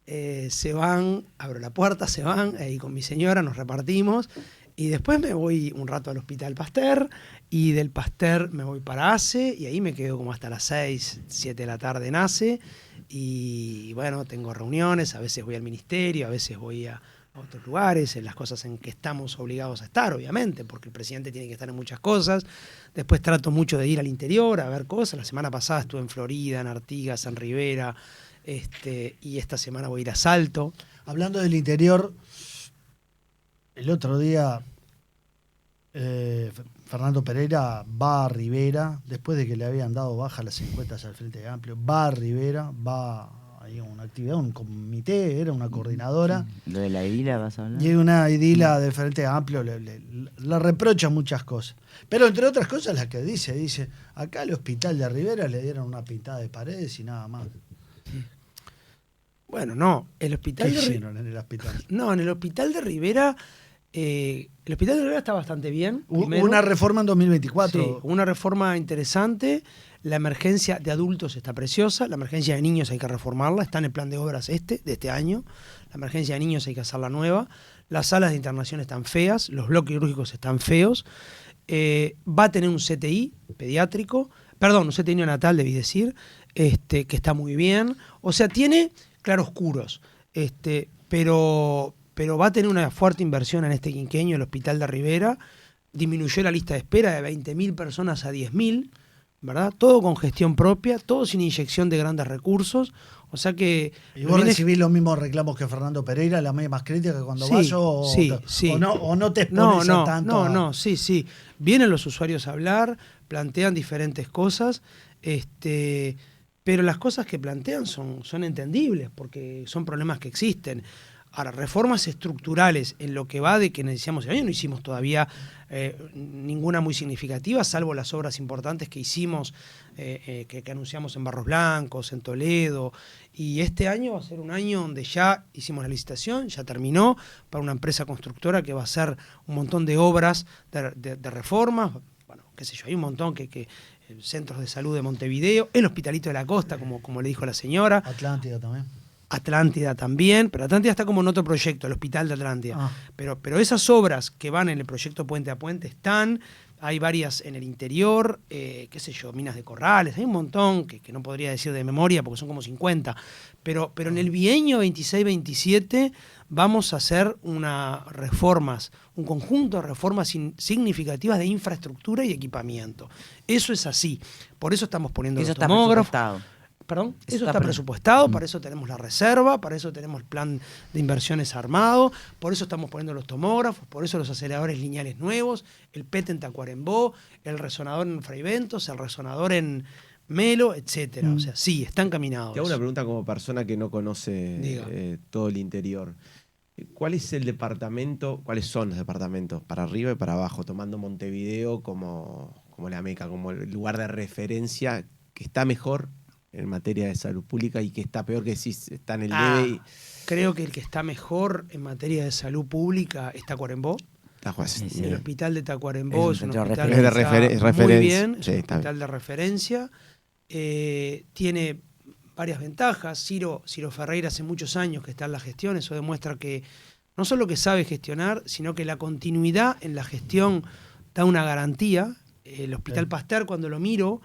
se van, abro la puerta, se van, ahí con mi señora nos repartimos, y después me voy un rato al Hospital Pasteur, y del Pasteur me voy para ACE, y ahí me quedo como hasta las 6, 7 de la tarde en ACE, y bueno, tengo reuniones, a veces voy al ministerio, a veces voy a otros lugares, en las cosas en que estamos obligados a estar, obviamente, porque el presidente tiene que estar en muchas cosas. Después trato mucho de ir al interior a ver cosas. La semana pasada estuve en Florida, en Artigas, en Rivera, y esta semana voy a ir a Salto. Hablando del interior, el otro día Fernando Pereira va a Rivera, después de que le habían dado baja las encuestas al Frente Amplio, va a Rivera, va a una actividad, un comité, era una coordinadora. Lo de la edila vas a hablar. Y una idila del Frente Amplio le reprocha muchas cosas. Pero entre otras cosas las que dice, acá al hospital de Rivera le dieron una pintada de paredes y nada más. Bueno, no, el ¿Qué hospital de hicieron en el hospital? No, en el hospital de Rivera, el hospital de Rivera está bastante bien. Hubo primero. una reforma en 2024. Sí, una reforma interesante. La emergencia de adultos está preciosa. La emergencia de niños hay que reformarla. Está en el plan de obras de este año. La emergencia de niños hay que hacerla nueva. Las salas de internación están feas. Los bloques quirúrgicos están feos. Va a tener un CTI pediátrico. Perdón, un CTI neonatal, debí decir. Que está muy bien. O sea, tiene claroscuros. Pero va a tener una fuerte inversión en este quinquenio el hospital de Rivera. Disminuyó la lista de espera de 20.000 personas a 10.000, ¿verdad? Todo con gestión propia, todo sin inyección de grandes recursos. O sea que... ¿Y vos recibís los mismos reclamos que Fernando Pereira, las mismas críticas cuando Sí, vas sí. o no te expones a tanto? Sí. Vienen los usuarios a hablar, plantean diferentes cosas, pero las cosas que plantean son entendibles, porque son problemas que existen. Ahora, reformas estructurales en lo que va de que iniciamos el año, no hicimos todavía ninguna muy significativa, salvo las obras importantes que hicimos, que anunciamos en Barros Blancos, en Toledo, y este año va a ser un año donde ya hicimos la licitación, ya terminó, para una empresa constructora que va a hacer un montón de obras de reformas, bueno, qué sé yo, hay un montón que centros de salud de Montevideo, el Hospitalito de la Costa, como le dijo la señora. Atlántida también. Atlántida también, pero Atlántida está como en otro proyecto, el Hospital de Atlántida. Ah. Pero esas obras que van en el proyecto Puente a Puente están, hay varias en el interior, qué sé yo, minas de corrales, hay un montón que no podría decir de memoria porque son como 50, pero en el bienio 26-27 vamos a hacer un conjunto de reformas significativas de infraestructura y equipamiento. Eso es así, por eso estamos poniendo Eso los está tomógrafos. presupuestado. Perdón, Eso eso está está presupuestado, para eso tenemos la reserva, para eso tenemos el plan de inversiones armado, por eso estamos poniendo los tomógrafos, por eso los aceleradores lineales nuevos, el PET en Tacuarembó, el resonador en Fray Bentos, el resonador en Melo, etcétera. O sea, sí, están caminados. Te hago una pregunta como persona que no conoce todo el interior. ¿Cuáles son los departamentos para arriba y para abajo, tomando Montevideo como como la meca, como el lugar de referencia, que está mejor en materia de salud pública y que está peor que si está en el debe. Creo que el que está mejor en materia de salud pública es Tacuarembó. Sí. El hospital de Tacuarembó es un hospital de que está muy referencia. bien, es Sí, un está hospital de referencia. Tiene varias ventajas. Ciro Ferreira hace muchos años que está en la gestión, eso demuestra que no solo que sabe gestionar, sino que la continuidad en la gestión da una garantía. El Hospital Pasteur, cuando lo miro,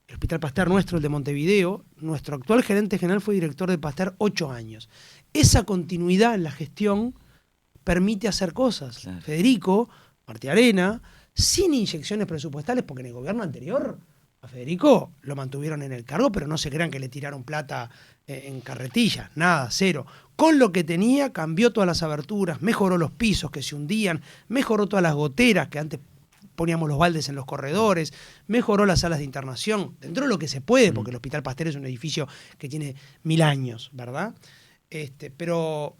el Hospital Pasteur nuestro, el de Montevideo, nuestro actual gerente general fue director de Pasteur 8 años. Esa continuidad en la gestión permite hacer cosas. Claro. Federico Martiarena, sin inyecciones presupuestales, porque en el gobierno anterior a Federico lo mantuvieron en el cargo, pero no se crean que le tiraron plata en carretilla, nada, cero. Con lo que tenía, cambió todas las aberturas, mejoró los pisos que se hundían, mejoró todas las goteras que antes poníamos los baldes en los corredores, mejoró las salas de internación, dentro de lo que se puede, porque el Hospital Pasteur es un edificio que tiene 1000 años, ¿verdad? Pero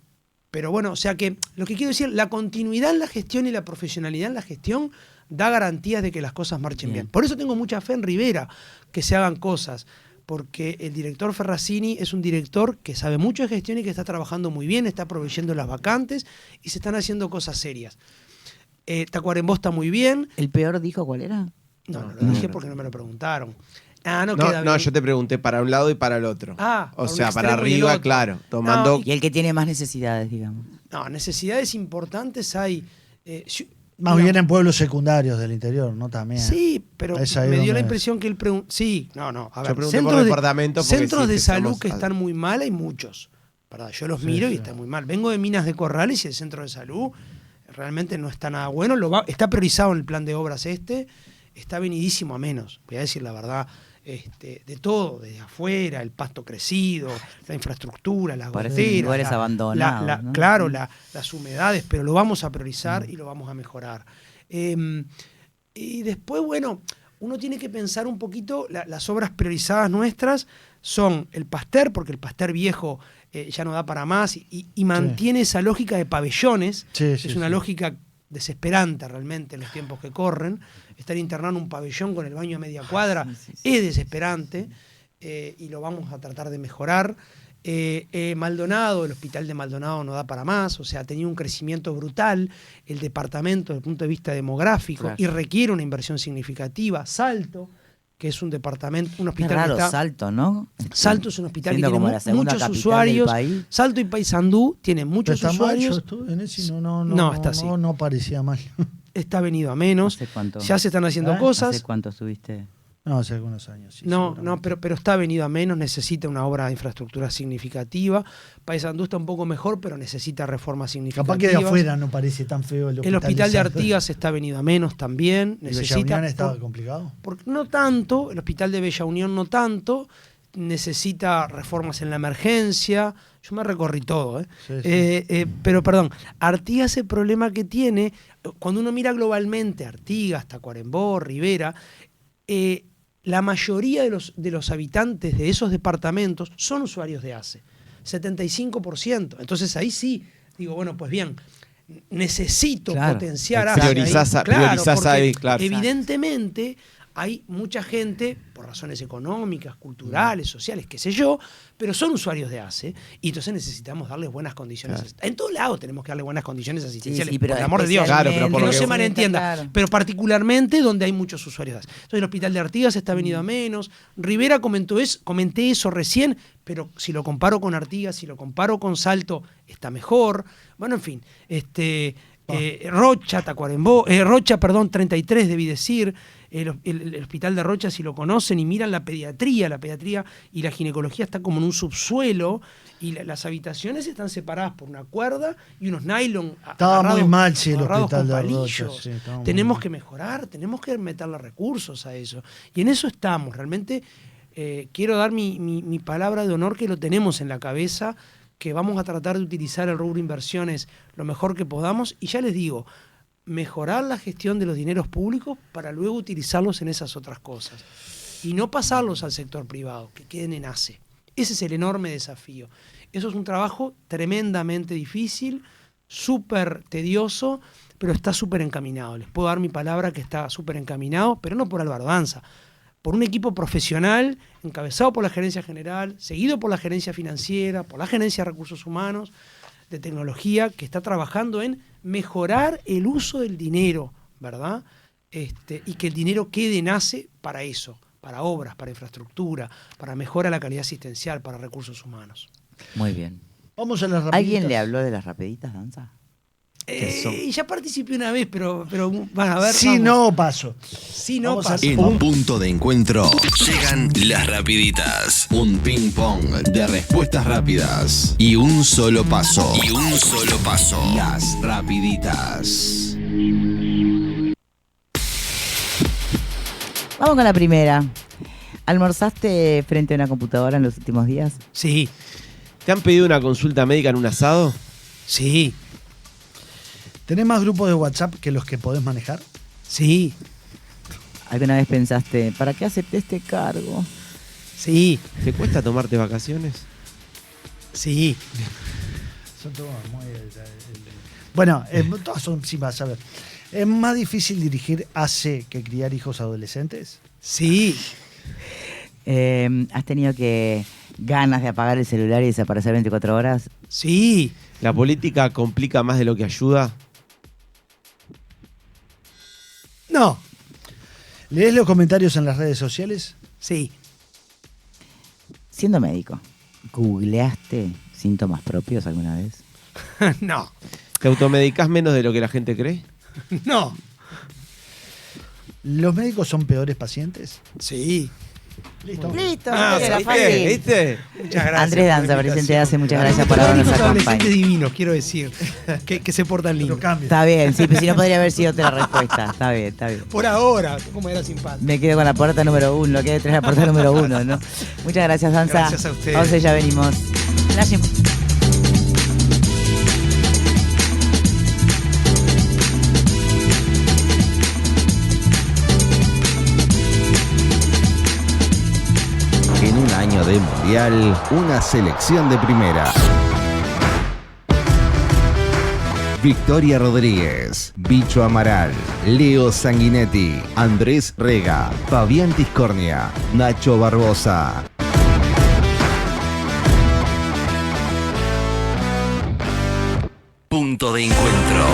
bueno, o sea que lo que quiero decir, la continuidad en la gestión y la profesionalidad en la gestión da garantías de que las cosas marchen bien. Por eso tengo mucha fe en Rivera, que se hagan cosas, porque el director Ferracini es un director que sabe mucho de gestión y que está trabajando muy bien, está proveyendo las vacantes y se están haciendo cosas serias. Tacuarembó está muy bien. ¿El peor dijo cuál era? No, lo dije porque no me lo preguntaron. No queda bien. No, yo te pregunté para un lado y para el otro. O sea, para arriba, claro. Tomando. Y el que tiene más necesidades, digamos. No, necesidades importantes hay. Más bien en pueblos secundarios del interior, ¿no? También. Sí, pero me dio la impresión que él preguntó. Sí, no. A ver, centros de salud que están muy mal, hay muchos. ¿Verdad? Yo los miro y están muy mal. Vengo de Minas de Corrales y el centro de salud realmente no está nada bueno. Está priorizado en el plan de obras está venidísimo a menos, voy a decir la verdad. De todo, desde afuera, el pasto crecido, la infraestructura, las goteras, lugares abandonados, ¿no? Claro, las humedades, pero lo vamos a priorizar y lo vamos a mejorar. Y después, bueno, uno tiene que pensar un poquito, las obras priorizadas nuestras son el Pasteur, porque el Pasteur viejo ya no da para más y mantiene esa lógica de pabellones, es una lógica desesperante realmente en los tiempos que corren. Estar internando un pabellón con el baño a media cuadra es desesperante y lo vamos a tratar de mejorar. Maldonado, el hospital de Maldonado no da para más, o sea, ha tenido un crecimiento brutal el departamento desde el punto de vista demográfico y requiere una inversión significativa. Salto, que es un departamento, un hospital raro, que está... Salto, ¿no? Salto es un hospital que tiene muchos usuarios. Salto y Paysandú tienen muchos usuarios. Yo estuve en ese y está así. No parecía mal. Está venido a menos. Ya se están haciendo cosas. ¿Hace cuánto estuviste? No, hace algunos años. Sí, pero está venido a menos, necesita una obra de infraestructura significativa. Paysandú está un poco mejor, pero necesita reformas significativas. Capaz que de afuera no parece tan feo el hospital de Artigas está venido a menos también. ¿El Bella Unión estaba complicado? No tanto, el hospital de Bella Unión no tanto. Necesita reformas en la emergencia. Yo me recorrí todo. Pero perdón, Artigas, el problema que tiene, cuando uno mira globalmente Artigas, Tacuarembó, Rivera, la mayoría de los habitantes de esos departamentos son usuarios de ACE, 75%. Entonces ahí sí, digo, bueno, pues bien, necesito potenciar ACE. Priorizás ahí, claro. Evidentemente hay mucha gente, por razones económicas, culturales, sociales, qué sé yo, pero son usuarios de ACE y entonces necesitamos darles buenas condiciones. En todos lados tenemos que darle buenas condiciones asistenciales, por el amor de Dios. Pero que no se malentienda, pero particularmente donde hay muchos usuarios de ACE. Entonces el hospital de Artigas está venido a menos. Rivera comenté eso recién, pero si lo comparo con Artigas, si lo comparo con Salto, está mejor. Bueno, en fin, Rocha, Tacuarembó, Rocha, 33 debí decir. El hospital de Rocha, si lo conocen y miran la pediatría y la ginecología está como en un subsuelo y las habitaciones están separadas por una cuerda y unos nylon estaba muy mal, el hospital de Rocha. Tenemos que mejorar, tenemos que meterle recursos a eso. Y en eso estamos. Realmente quiero dar mi palabra de honor que lo tenemos en la cabeza, que vamos a tratar de utilizar el rubro inversiones lo mejor que podamos. Y ya les digo, mejorar la gestión de los dineros públicos para luego utilizarlos en esas otras cosas y no pasarlos al sector privado, que queden en ACE. Ese es el enorme desafío. Eso es un trabajo tremendamente difícil, súper tedioso, pero está súper encaminado. Les puedo dar mi palabra que está súper encaminado, pero no por Álvaro Danza, por un equipo profesional encabezado por la gerencia general, seguido por la gerencia financiera, por la gerencia de recursos humanos, de tecnología, que está trabajando en mejorar el uso del dinero, ¿verdad? Y que el dinero nace para eso, para obras, para infraestructura, para mejora la calidad asistencial, para recursos humanos. Muy bien. Vamos a las rapiditas. ¿Alguien le habló de las rapiditas, Danza? Ya participé una vez, pero van a ver. Sí, vamos. no paso. Sí, no Vamos a- paso. En un punto de encuentro llegan las rapiditas. Un ping pong de respuestas rápidas. Y un solo paso. Las rapiditas. Vamos con la primera. ¿Almorzaste frente a una computadora en los últimos días? Sí, ¿Te han pedido una consulta médica en un asado? sí, ¿Tenés más grupos de WhatsApp que los que podés manejar? sí, ¿Alguna vez pensaste, ¿para qué acepté este cargo? sí, ¿Te cuesta tomarte vacaciones? sí. Son todos muy... Bueno, todas son, sí, vas a ver. ¿Es más difícil dirigir AC que criar hijos adolescentes? Sí, ¿Has tenido ganas de apagar el celular y desaparecer 24 horas? sí. ¿La política complica más de lo que ayuda? No, ¿Lees los comentarios en las redes sociales? sí. Siendo médico, ¿googleaste síntomas propios alguna vez? No, ¿Te automedicás menos de lo que la gente cree? no. ¿Los médicos son peores pacientes? Sí. Listo. Listo, era fácil. ¿Viste? Muchas gracias. Andrés Danza, por la presidente invitación. de ACE, muchas gracias por Los habernos únicos adolescentes acompañado. divinos, quiero decir, que se portan Pero lindo. cambia. Está bien, sí, pero si no podría haber sido otra respuesta. Está bien, está bien. Por ahora, como era simpático. Me quedo con la puerta número 1, lo que hay detrás de la puerta número 1, ¿no? Muchas gracias, Danza. Gracias a ustedes. Entonces ya venimos. Gracias. En un año de mundial, una selección de primera. Victoria Rodríguez, Bicho Amaral, Leo Sanguinetti, Andrés Rega, Fabián Tiscornia, Nacho Barbosa. Punto de encuentro.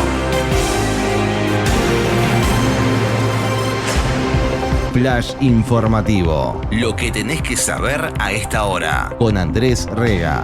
Flash informativo. Lo que tenés que saber a esta hora. Con Andrés Rega.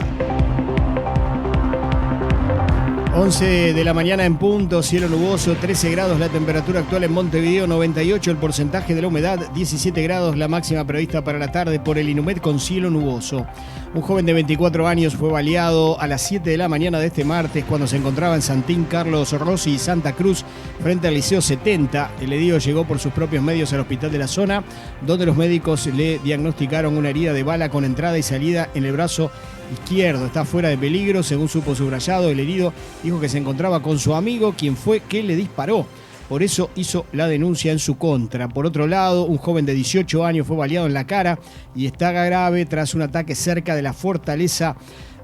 11 de la mañana en punto, cielo nuboso, 13 grados la temperatura actual en Montevideo, 98 el porcentaje de la humedad, 17 grados la máxima prevista para la tarde por el Inumet con cielo nuboso. Un joven de 24 años fue baleado a las 7 de la mañana de este martes cuando se encontraba en Santín, Carlos Rossi y Santa Cruz frente al Liceo 70. El herido llegó por sus propios medios al hospital de la zona, donde los médicos le diagnosticaron una herida de bala con entrada y salida en el brazo izquierdo. Está fuera de peligro, según supo subrayado. El herido dijo que se encontraba con su amigo, quien fue que le disparó. Por eso hizo la denuncia en su contra. Por otro lado, un joven de 18 años fue baleado en la cara y está grave tras un ataque cerca de la fortaleza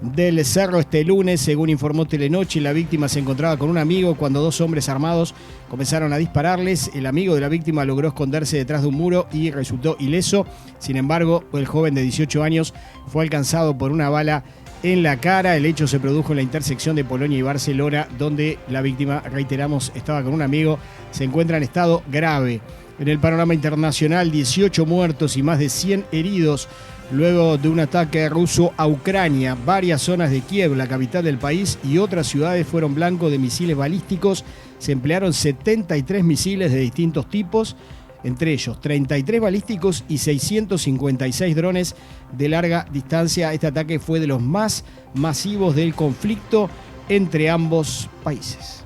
del Cerro este lunes. Según informó Telenoche, la víctima se encontraba con un amigo cuando dos hombres armados comenzaron a dispararles. El amigo de la víctima logró esconderse detrás de un muro y resultó ileso. Sin embargo, el joven de 18 años fue alcanzado por una bala en la cara. El hecho se produjo en la intersección de Polonia y Barcelona, donde la víctima, reiteramos, estaba con un amigo. Se encuentra en estado grave. En el panorama internacional, 18 muertos y más de 100 heridos luego de un ataque ruso a Ucrania. Varias zonas de Kiev, la capital del país, y otras ciudades fueron blanco de misiles balísticos. Se emplearon 73 misiles de distintos tipos, entre ellos 33 balísticos y 656 drones de larga distancia. Este ataque fue de los más masivos del conflicto entre ambos países.